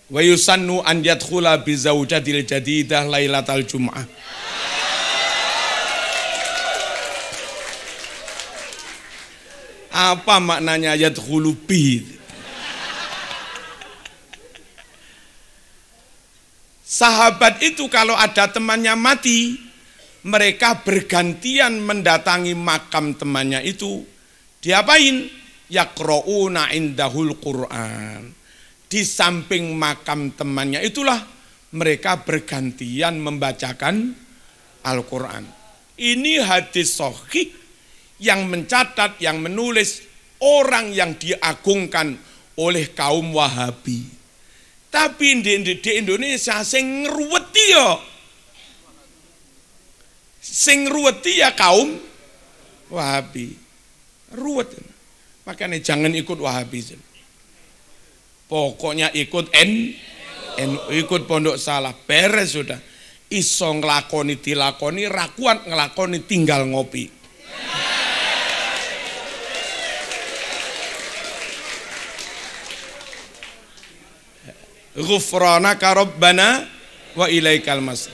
Wa yusannu an yadkhula bi zawjatil jadidah lailatal jum'ah. Apa maknanya yadkhulu bi? Sahabat itu kalau ada temannya mati, mereka bergantian mendatangi makam temannya itu. Diapain? Yaqra'una indahul Qur'an. Di samping makam temannya itulah mereka bergantian membacakan Al-Quran. Ini hadis sahih yang mencatat, yang menulis orang yang diagungkan oleh kaum Wahabi. Tapi di Indonesia sing ngruweti yo. Sing ruweti ya kaum Wahabi. Ruwet. Makanya jangan ikut Wahabi. Pokoknya ikut ikut pondok salah. Beres sudah. Iso ngelakoni dilakoni, rakuan ngelakoni tinggal ngopi. Ghufranaka Rabbana wa ilaikal masir.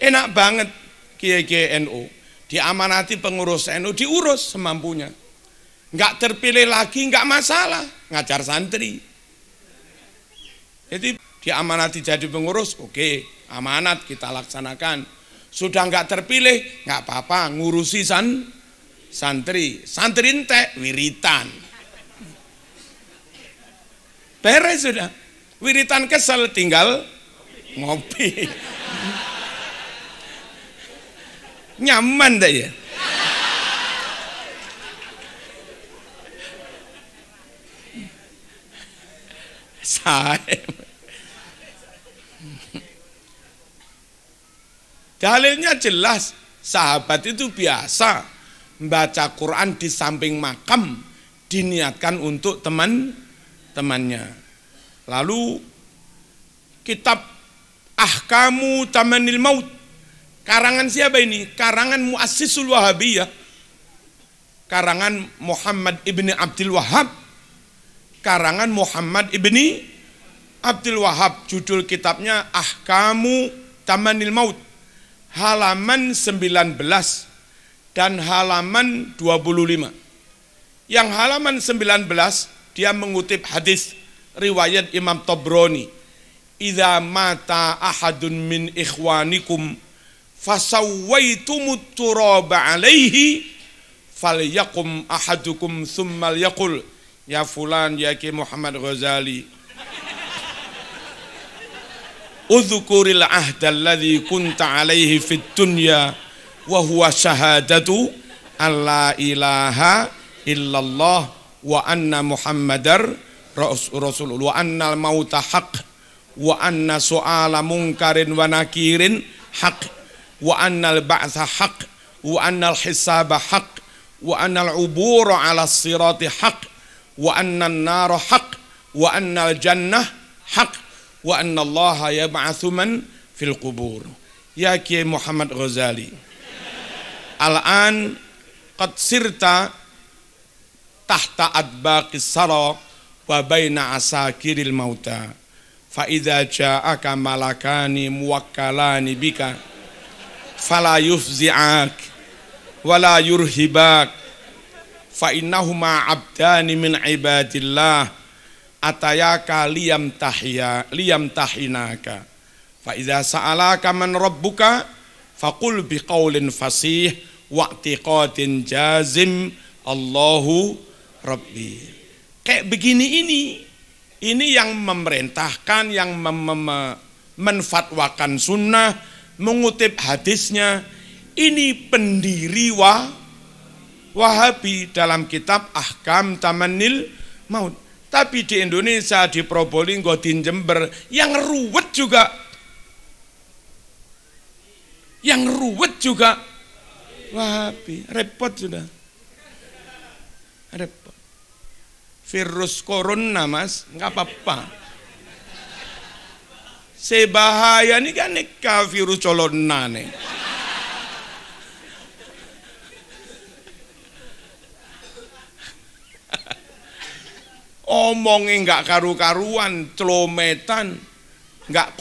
Enak banget kiai-kiai NU. Diamanati pengurus NU, diurus semampunya. Enggak terpilih lagi, enggak masalah, ngajar santri. Jadi diamanati jadi pengurus, oke, amanat kita laksanakan. Sudah enggak terpilih, enggak apa-apa, ngurusi santri. Santri entek wiritan. Beres sudah. Wiritan kesel tinggal ngopi. Nyaman dah ya. Dalilnya jelas, sahabat itu biasa membaca Quran di samping makam, diniatkan untuk teman-temannya. Lalu kitab Ahkamu Tamanil Maut, karangan siapa ini? Karangan Muassisul Wahabiyah, karangan Muhammad ibni Abdul Wahab, karangan Muhammad ibni Abdul Wahab. Judul kitabnya Ahkamu Tamanil Maut, halaman 19 dan halaman 25. Yang halaman 19 dia mengutip hadis riwayat Imam Tabrani, idza mata ahadun min ikhwanikum fasawwaitumut turaba alaihi falyakum ahadukum thumma yaqul ya fulan ya Ki Muhammad Ghazali udzukuril ahda alladhi kunta alaihi fid dunya wa huwa syahadatu alla ilaha illallah wa anna muhammadar rasulullah wa annal mauta haq wa anna su'ala munkarin wa nakirin haq wa annal ba'tha haq wa annal hisaba haq wa annal ubura ala sirati haq wa annan nara haq wa annal jannah haq wa anna allaha yab'atsu man fil qubur. Ya Kiai Muhammad Ghazali, al-an qad sirta tahta adbaqis sara wa baina asakiril mauta fa idza ja'aka malakani muwakkalani bika fala yufzi'ak wala yurhibak fa innahuma abdani min ibadillah atayaka liyam tahinaka fa idza sa'alaka man rabbuka faqul biqaulin fasih wa i'tiqadin jazim Allahu Rabbi. Kayak begini ini yang memerintahkan, yang menfatwakan sunnah, mengutip hadisnya, ini pendiri Wahabi dalam kitab Ahkam Tamanil Maut. Tapi di Indonesia, di Probolinggo, di Jember, yang ruwet juga Wahabi. Repot sudah, repot. Virus corona mas, nggak apa-apa. Sebahaya nih kan neka virus corona nih. Omongnya nggak karu-karuan, celometan, nggak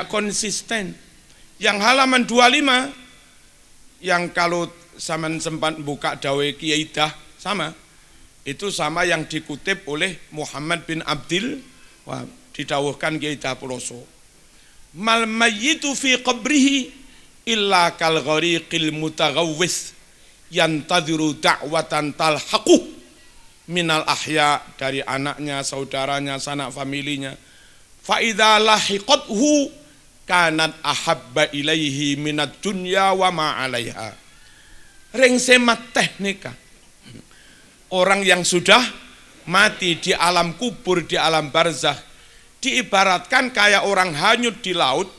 konsisten. Yang halaman 25, yang kalau zaman sempat buka dawe Kiai Dah sama. Itu sama yang dikutip oleh Muhammad bin Abdul Wahab, didawuhkan Kiai Dapuloso. Mal mayyitu fi qabrihi illa kal ghariqil mutaghawwis yantadhiru da'watan talhaqu minal ahya, dari anaknya, saudaranya, sanak familinya. Fa idza lahiqathu kanat ahabba ilaihi minad dunya wa ma 'alaiha. Ring semat teknika. Orang yang sudah mati di alam kubur, di alam barzakh, diibaratkan kayak orang hanyut di laut,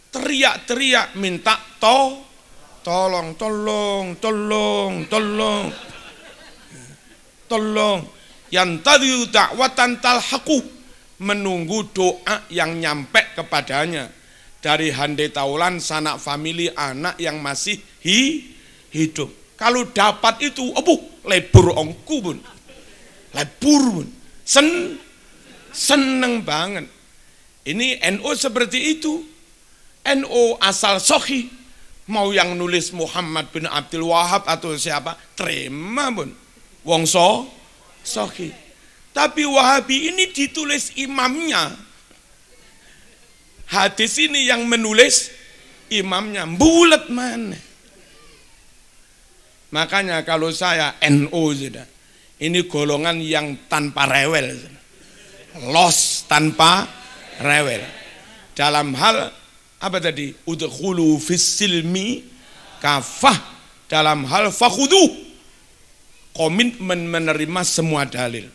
teriak-teriak minta tolong. Yantadhiru da'watan talhaqu, menunggu doa yang nyampe kepadanya dari handai taulan sanak famili anak yang masih hidup. Kalau dapat itu, lebur ongku bun, lebur bun, seneng banget. Ini NU seperti itu, NU asal Sohi, mau yang nulis Muhammad bin Abdul Wahab atau siapa, terima bun, wong Sohi. Tapi Wahabi ini ditulis imamnya. Hadis ini yang menulis imamnya, bulat mana. Makanya kalau saya NU sudah, ini golongan yang tanpa rewel, los tanpa rewel. Dalam hal apa tadi? Udkhulu fis silmi kafah, dalam hal fakhudu, komitmen menerima semua dalil.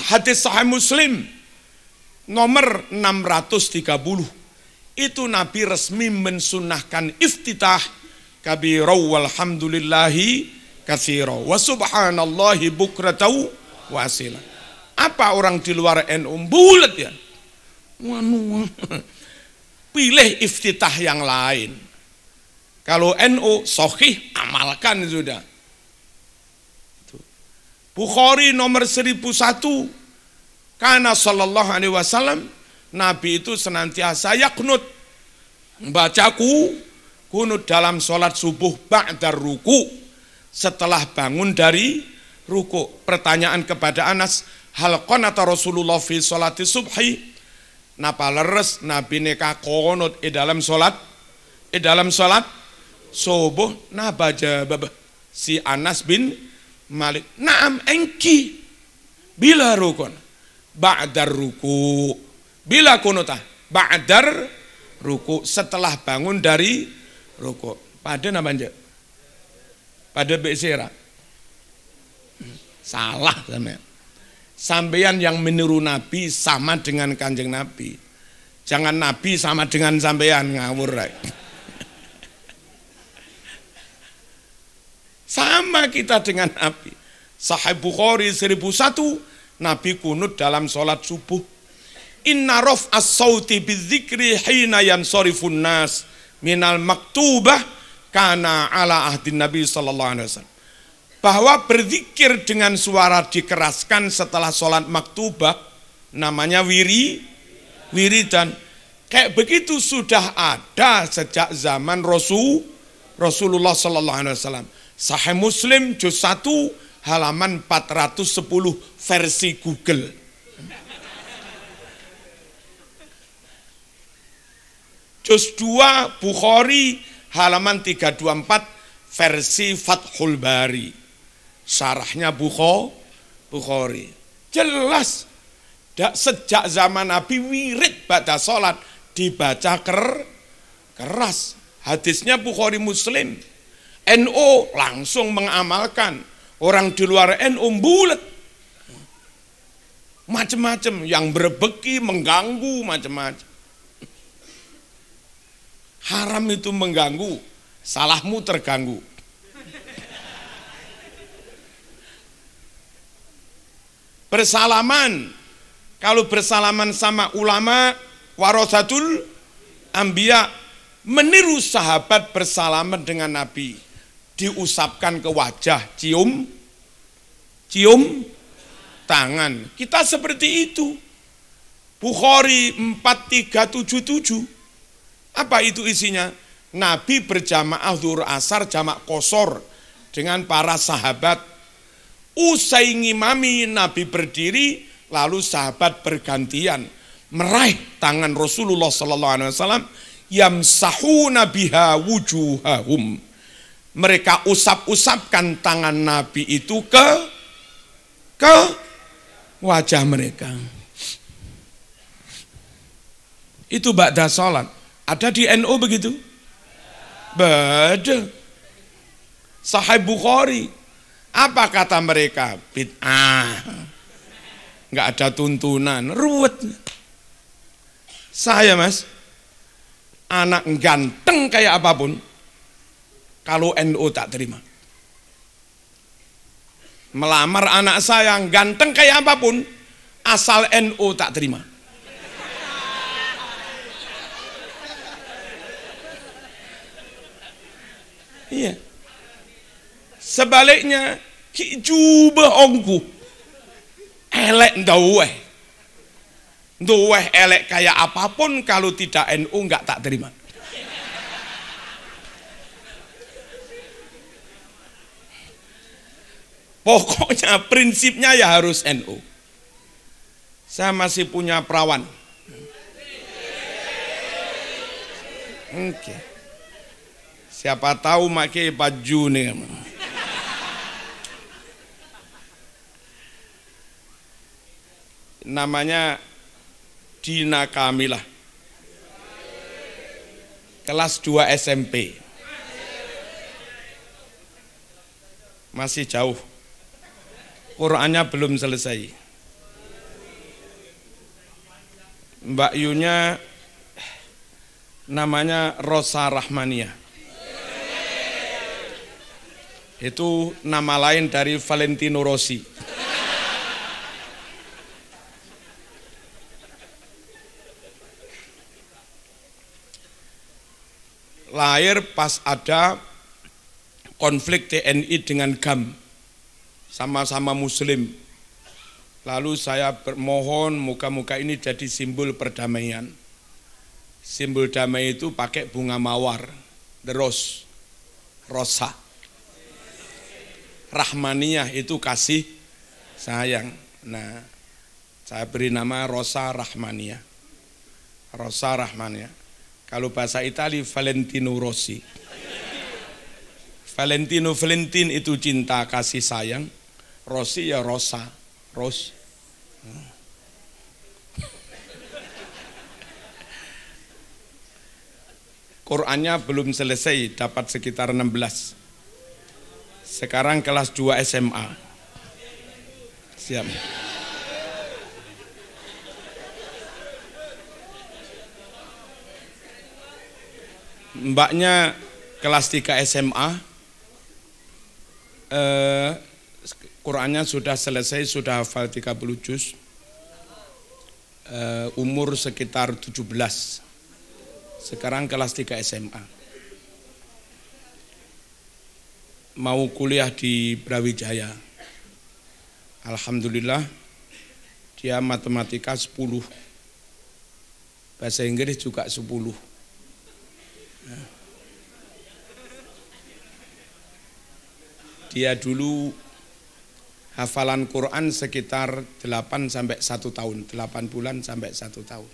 Hadis Sahih Muslim nomor 630, itu Nabi resmi mensunahkan iftitah kabiraw walhamdulillahi katsira wa subhanallahi bukratau wasila. Apa orang di luar NU bulat ya? Pilih iftitah yang lain. Kalau NU sahih, amalkan sudah. Bukhari nomor 1001, karena sallallahu alaihi wasallam, Nabi itu senantiasa yaknut, bacaku kunut dalam sholat subuh ba'dar ruku, setelah bangun dari ruku. Pertanyaan kepada Anas, hal qanata Rasulullah fi sholati subhi, napa leres Nabi neka konut dalam sholat subuh. Napa jawab si Anas bin Malik, naam engki, bila rukun ba'dar ruku, bila kunutah ba'dar ruku, setelah bangun dari ruku. Pada nama aja, pada beksera salah sampean yang meniru Nabi sama dengan kanjeng Nabi, jangan Nabi sama dengan sampean, ngawur. Sama kita dengan Nabi. Sahih Bukhari 1001, Nabi kunut dalam sholat subuh. Inna raf as-sauti bidzikri hina yansarifun nas minal maktubah kana ala ahdin Nabi sallallahu alaihi wasallam. Bahwa berzikir dengan suara dikeraskan setelah sholat maktubah, namanya wiridan. Kayak begitu sudah ada sejak zaman Rasulullah sallallahu alaihi wasallam. Sahih Muslim juz 1 halaman 410 versi Google. Juz 2 Bukhari halaman 324 versi Fathul Bari. Syarahnya Bukhari. Jelas sejak zaman Nabi wirid ba'da salat dibaca keras. Hadisnya Bukhari Muslim. NU langsung mengamalkan, orang di luar NU bulat, macam-macam, yang berbeki, mengganggu, macam-macam. Haram itu mengganggu, salahmu terganggu. Bersalaman, kalau bersalaman sama ulama, warasatul anbiya, meniru sahabat bersalaman dengan Nabi. Diusapkan ke wajah, cium tangan. Kita seperti itu. Bukhari 4377. Apa itu isinya? Nabi berjamaah zuhur asar jamak qosor dengan para sahabat. Usai ngimami, Nabi berdiri, lalu sahabat bergantian meraih tangan Rasulullah sallallahu alaihi wasallam, yamsahuna biha wujuhahum. Mereka usap-usapkan tangan Nabi itu ke wajah mereka. Itu ba'da sholat. Ada di NU begitu? Beda. Sahih Bukhari. Apa kata mereka? Bid'ah. Enggak ada tuntunan, ruwet. Saya mas, anak ganteng kayak apapun, kalau NU tak terima. Melamar anak saya ganteng kayak apapun, asal NU tak terima. Iya. Sebaliknya, ki jubah ongku, elek ndaweh. Ndaweh elek kayak apapun, kalau tidak NU enggak tak terima. Pokoknya prinsipnya ya harus NU. Saya masih punya perawan. Oke. Siapa tahu pakai baju nih. Namanya Dina Kamilah. Kelas 2 SMP. Masih jauh. Qur'annya belum selesai. Mbak Yunya namanya Rosa Rahmania. Itu nama lain dari Valentino Rossi. Lahir pas ada konflik TNI dengan GAM, sama-sama muslim. Lalu saya bermohon moga-moga ini jadi simbol perdamaian. Simbol damai itu pakai bunga mawar, the rose, rosa. Rahmaniyah itu kasih sayang. Nah, saya beri nama Rosa Rahmaniyah. Rosa Rahmaniyah. Kalau bahasa Itali Valentino Rossi. Valentin itu cinta kasih sayang. Rossi ya Rosa, Ros. Qur'annya belum selesai, dapat sekitar 16. Sekarang kelas 2 SMA. Siap. Mbaknya kelas 3 SMA. Qur'annya sudah selesai, sudah hafal 30 juz. Umur sekitar 17. Sekarang kelas 3 SMA. Mau kuliah di Brawijaya. Alhamdulillah dia matematika 10. Bahasa Inggris juga 10. Dia dulu hafalan Quran sekitar 8 sampai 1 tahun, 8 bulan sampai 1 tahun.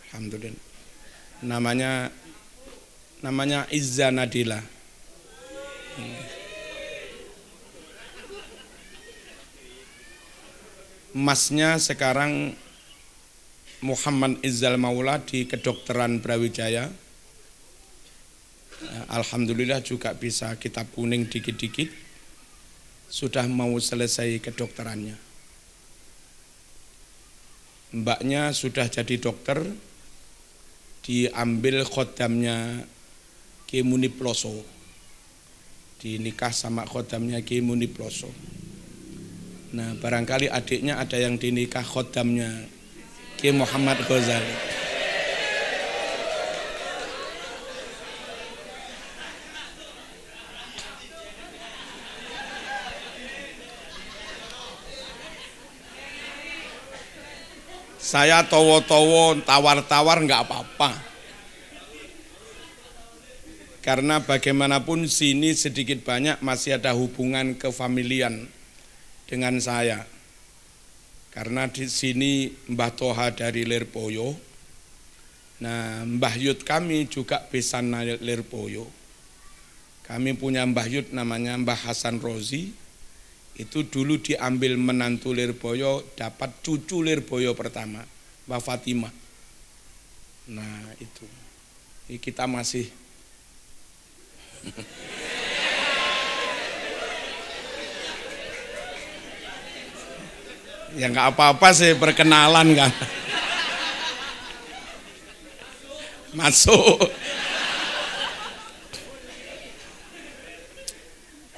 Alhamdulillah. Namanya Izza Nadila. Masnya sekarang Muhammad Izzal Maula di kedokteran Brawijaya. Alhamdulillah juga bisa kitab kuning dikit-dikit. Sudah mau selesai kedokterannya. Mbaknya sudah jadi dokter, diambil khodamnya Ki Muniploso, dinikah sama khodamnya Ki Muniploso. Nah, barangkali adiknya ada yang dinikah khodamnya Ki Muhammad Ghazali. Saya towo-towo, tawar-tawar nggak apa-apa. Karena bagaimanapun sini sedikit banyak masih ada hubungan kefamilian dengan saya. Karena di sini Mbah Toha dari Lirboyo. Nah, Mbah Yud kami juga besan Lirboyo. Kami punya Mbah Yud namanya Mbah Hasan Rozi. Itu dulu diambil menantu Lirboyo, dapat cucu Lirboyo pertama, Mbak Fatimah. Nah itu, ini kita masih ya nggak apa-apa sih perkenalan kan. Masuk.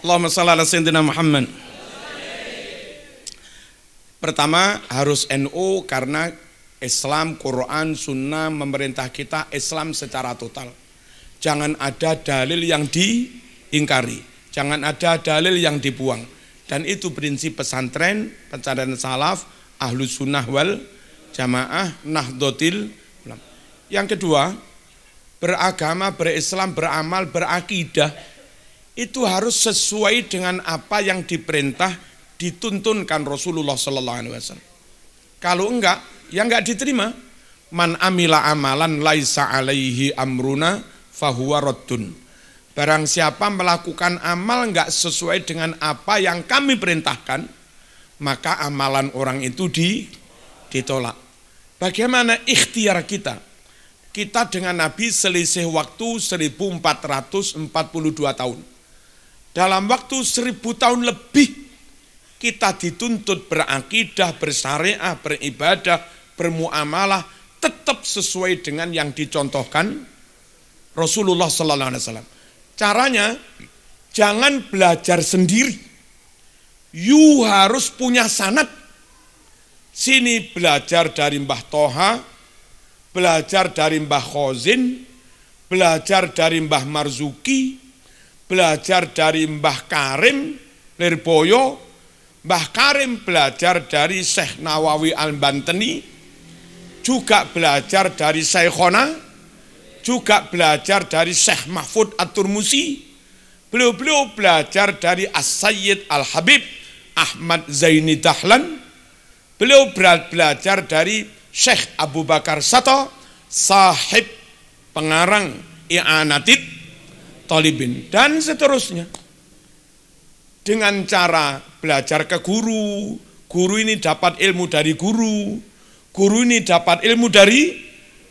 Allahumma shalli ala sayyidina Muhammad. Pertama harus NU karena Islam, Quran, Sunnah memerintah kita Islam secara total. Jangan ada dalil yang diingkari, jangan ada dalil yang dibuang. Dan itu prinsip pesantren salaf, ahlus sunnah wal jamaah, nahdlatul ulama. Yang kedua, beragama, berislam, beramal, berakidah itu harus sesuai dengan apa yang diperintah, dituntunkan Rasulullah sallallahu alaihi wasallam. Kalau enggak, ya enggak diterima. Man amila amalan laisa alaihi amruna fahuwa raddun. Barang siapa melakukan amal enggak sesuai dengan apa yang kami perintahkan, maka amalan orang itu ditolak. Bagaimana ikhtiar kita? Kita dengan Nabi selisih waktu 1442 tahun. Dalam waktu 1000 tahun lebih kita dituntut berakidah, bersyariah, beribadah, bermuamalah tetap sesuai dengan yang dicontohkan Rasulullah sallallahu alaihi wasallam. Caranya jangan belajar sendiri. You harus punya sanad. Sini belajar dari Mbah Toha, belajar dari Mbah Khozin, belajar dari Mbah Marzuki, belajar dari Mbah Karim Lirboyo, Mbah Karim belajar dari Syekh Nawawi Al-Bantani, juga belajar dari Syekhona, juga belajar dari Syekh Mahfud At-Turmusi, beliau-beliau belajar dari As-Sayyid Al-Habib Ahmad Zaini Dahlan, beliau belajar dari Syekh Abu Bakar Sato, sahib pengarang I'anatit Talibin, dan seterusnya. Dengan cara belajar ke guru, guru ini dapat ilmu dari guru, guru ini dapat ilmu dari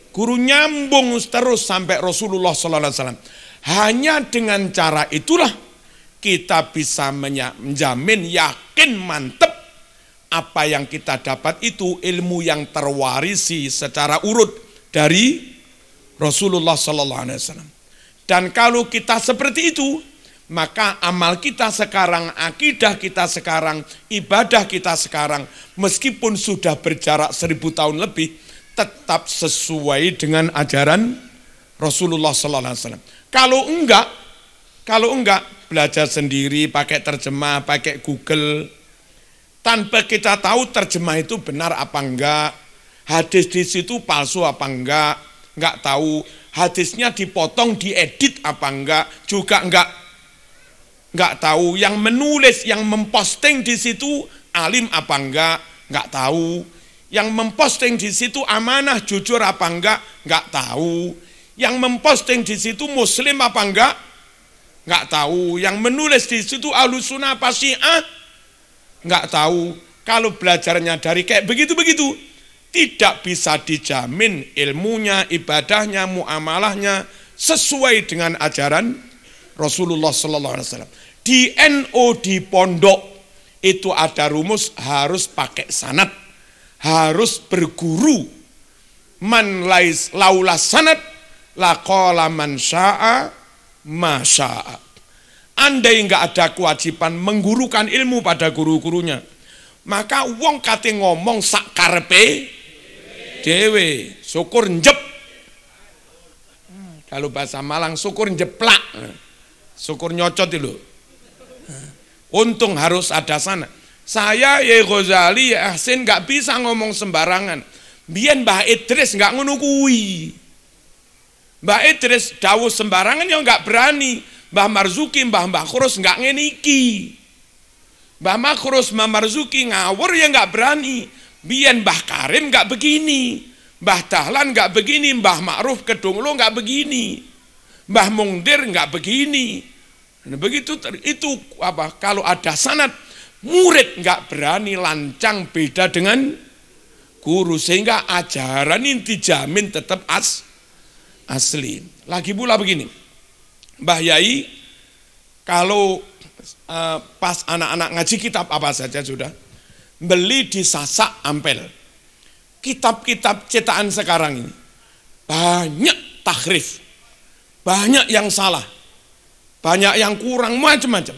guru, nyambung terus sampai Rasulullah SAW. Hanya dengan cara itulah kita bisa menjamin, yakin, mantep apa yang kita dapat itu ilmu yang terwarisi secara urut dari Rasulullah SAW. Dan kalau kita seperti itu, maka amal kita sekarang, akidah kita sekarang, ibadah kita sekarang, meskipun sudah berjarak 1000 tahun lebih, tetap sesuai dengan ajaran Rasulullah SAW. Kalau enggak belajar sendiri, pakai terjemah, pakai Google, tanpa kita tahu terjemah itu benar apa enggak, hadis di situ palsu apa enggak tahu, hadisnya dipotong, diedit apa enggak, juga enggak tahu, yang menulis, yang memposting di situ alim apa enggak tahu, yang memposting di situ amanah jujur apa enggak tahu, yang memposting di situ muslim apa enggak tahu, yang menulis di situ ahlus sunnah apa syiah enggak tahu. Kalau belajarnya dari kayak begitu-begitu, tidak bisa dijamin ilmunya, ibadahnya, muamalahnya sesuai dengan ajaran Rasulullah SAW. Di NU, di pondok itu ada rumus, harus pakai sanad, harus berguru. Man laula sanad laqala man syaa ma syaa. Andai enggak ada kewajiban menggurukan ilmu pada guru-gurunya, maka wong kate ngomong sak karepe dewe, syukur njep. Kalau bahasa Malang syukur njeplak, syukur nyocot itu. Untung harus ada sana. Saya ya Ghazali, ya Ahsin nggak bisa ngomong sembarangan. Biyen Mbah Idris nggak ngono kuwi. Mbah Idris dawuh sembarangan ya nggak berani. Mbah Marzuki, Mbah Khurus nggak ngene iki. Mbah Khurus, Mbah Marzuki ngawur ya nggak berani. Biyen Mbah Karim nggak begini, Mbah Dahlan nggak begini, Mbah Ma'ruf Kedunglo nggak begini, Mbah Mungdir nggak begini. Nah, begitu itu apa? Kalau ada sanad, murid nggak berani lancang beda dengan guru, sehingga ajaran ini dijamin tetap asli. Lagi pula begini, Mbah Yai, kalau pas anak-anak ngaji kitab apa saja sudah beli di Sasak Ampel. Kitab-kitab cetakan sekarang ini banyak tahrif. Banyak yang salah. Banyak yang kurang, macam-macam.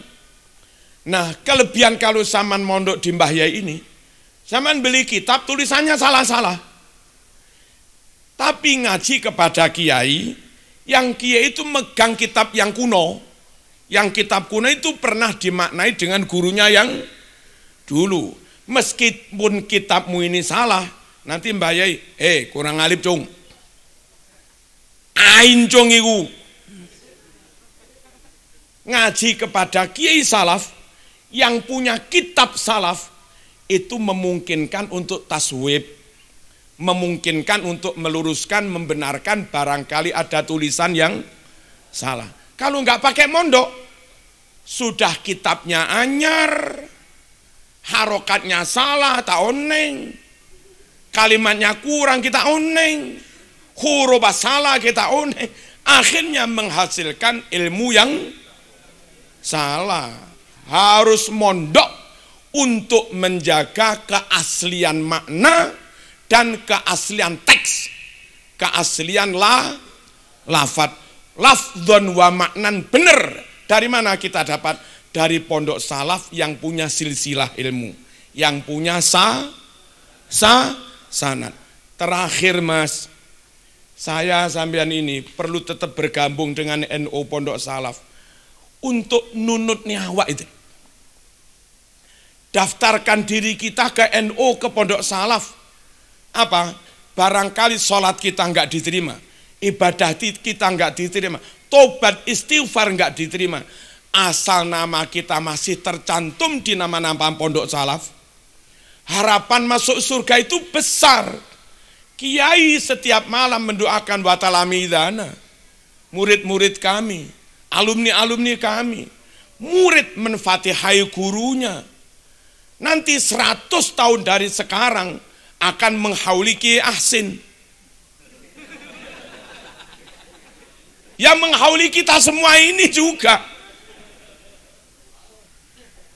Nah, kelebihan kalau zaman mondok di Mbah Yai ini, zaman beli kitab tulisannya salah-salah. Tapi ngaji kepada kiai, yang kiai itu megang kitab yang kuno. Yang kitab kuno itu pernah dimaknai dengan gurunya yang dulu. Meskipun kitabmu ini salah, nanti Mbah Yai, kurang alim cung. Ain cung iku. Ngaji kepada kiai salaf yang punya kitab salaf itu memungkinkan untuk taswib, memungkinkan untuk meluruskan, membenarkan barangkali ada tulisan yang salah. Kalau nggak pakai mondok, sudah kitabnya anyar, harokatnya salah, tak oneng, kalimatnya kurang kita oneng, huruf salah kita oneng, akhirnya menghasilkan ilmu yang salah. Harus mondok untuk menjaga keaslian makna dan keaslian teks, keaslian lafad, lafdhon wa maknan benar. Dari mana kita dapat? Dari pondok salaf yang punya silsilah ilmu, yang punya sanad. Terakhir Mas, saya sampean ini perlu tetap bergabung dengan NU Pondok Salaf untuk nunut nyawa itu. Daftarkan diri kita ke NU, ke Pondok Salaf. Apa? Barangkali sholat kita enggak diterima, ibadah kita enggak diterima, tobat istighfar enggak diterima. Asal nama kita masih tercantum di nama-nama Pondok Salaf, harapan masuk surga itu besar. Kiai setiap malam mendoakan wa talamidana, murid-murid kami, alumni-alumni kami, murid menfatihai gurunya. Nanti 100 tahun dari sekarang akan menghauli Kiai Ahsin. Yang menghauli kita semua ini juga.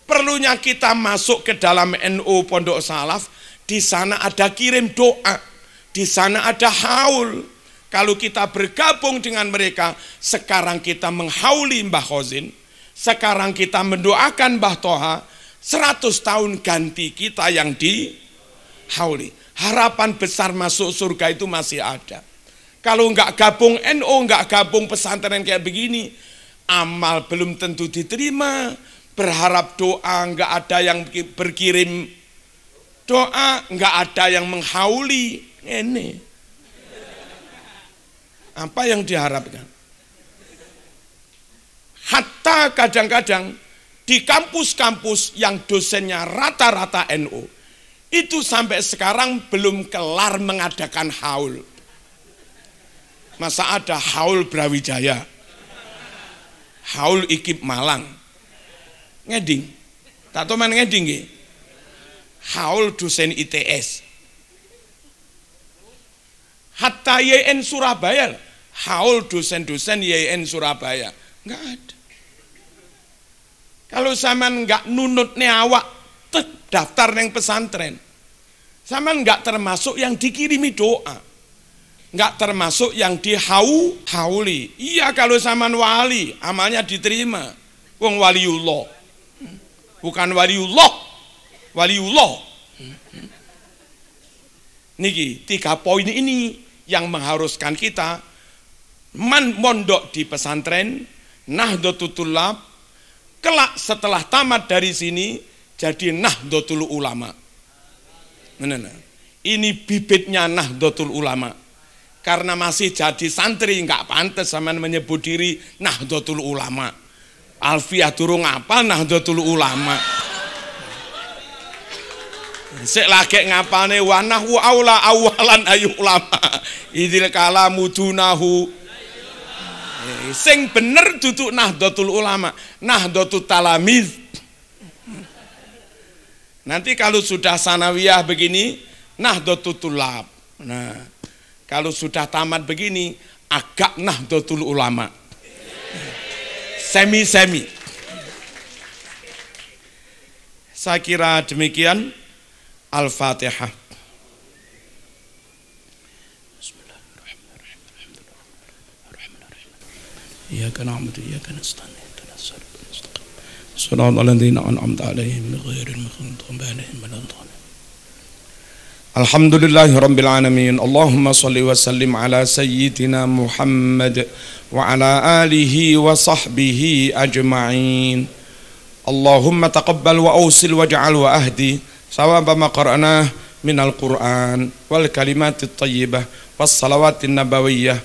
Perlunya kita masuk ke dalam NU Pondok Salaf, di sana ada kirim doa, di sana ada haul. Kalau kita bergabung dengan mereka, sekarang kita menghauli Mbah Khozin, sekarang kita mendoakan Mbah Toha, 100 tahun ganti kita yang dihauli. Harapan besar masuk surga itu masih ada. Kalau enggak gabung NU, enggak gabung pesantren kayak begini, amal belum tentu diterima. Berharap doa, enggak ada yang berkirim doa, enggak ada yang menghauli. Ini apa yang diharapkan? Hatta kadang-kadang di kampus-kampus yang dosennya rata-rata NU, itu sampai sekarang belum kelar mengadakan haul. Masa ada haul Brawijaya, haul IKIP Malang, ngeding, tak tahu mana ngeding ya? Haul dosen ITS, hatta YN Surabaya, haul dosen-dosen YN Surabaya, nggak ada. Kalau zaman nggak nunut awak, daftar neng pesantren, zaman nggak termasuk yang dikirimi doa, nggak termasuk yang dihauli. Iya, kalau zaman wali amalnya diterima, wong waliullah, bukan waliullah, waliullah. Niki 3 poin ini yang mengharuskan kita mondok di pesantren Nahdlatul Thulab, kelak setelah tamat dari sini jadi Nahdlatul Ulama. Nah, ini bibitnya Nahdlatul Ulama. Karena masih jadi santri nggak pantas sama menyebut diri Nahdlatul Ulama. Alfiah durung apa Nahdlatul Ulama. Sik lagi ngapane wa nahwu aula awalan ayu ulama. Idil kalamu dunahu. Sing bener duduk Nahdlatul Ulama, Nahdlatul Talamiz. Nanti kalau sudah sanawiyah begini, Nahdlatul Thulab. Nah, kalau sudah tamat begini, agak Nahdlatul Ulama. Semi-semi. Saya kira demikian. Al-Fatihah. إياك نعبد وإياك نستعين اهدنا الصراط المستقيم صراط الذين أنعمت عليهم غير المغضوب عليهم ولا الضالين. Alhamdulillahi Rabbil Alamin. Allahumma salli wa sallim ala sayyidina Muhammad wa ala alihi wa sahbihi ajma'in. Allahumma taqabbal wa awsil waj'al wa ahdi sawaba ma qara'nah minal Qur'an wal kalimatit tayyibah was salawatin nabawiyyah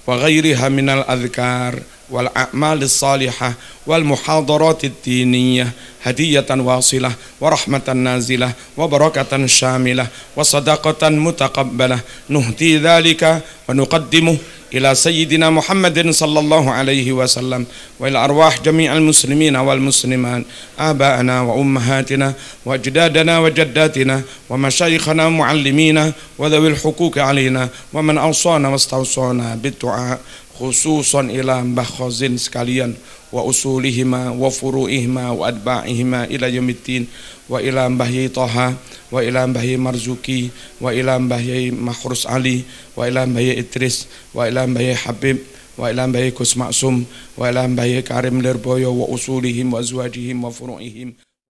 wa ghairiha minal adhkar wal a'malis salihah wal muhadaratit diniyah hadiyatan wasilah wa rahmatan nazilah wa barakatan syamilah wa sadaqatan mutaqabbalah nuhdi dhalika wa nuqaddimuh ila sayyidina Muhammadin sallallahu alaihi wasallam wa ila arwah jami'al muslimina wal muslimat aba'ana wa ummahatina wa ajdadana wa jaddatina wa masyayikhana muallimina wa dhawil huquqi alaina wa man awsana wastawsana bid-du'a khususan ila Mbah Khazin sekalian wa usulihima wa furu'ihima wa adba'ihima ila yaumiddin wa ila Mbah Yai Toha wa ila Mbah Yai Marzuki wa ila Mbah Yai Makhrus Ali wa ila Mbah Yai Idris wa ila Mbah Yai Habib wa ila Mbah Yai Gus Maksum wa ila Mbah Yai Karim Lirboyo wa usulihim wa azwajihim wa furu'ihim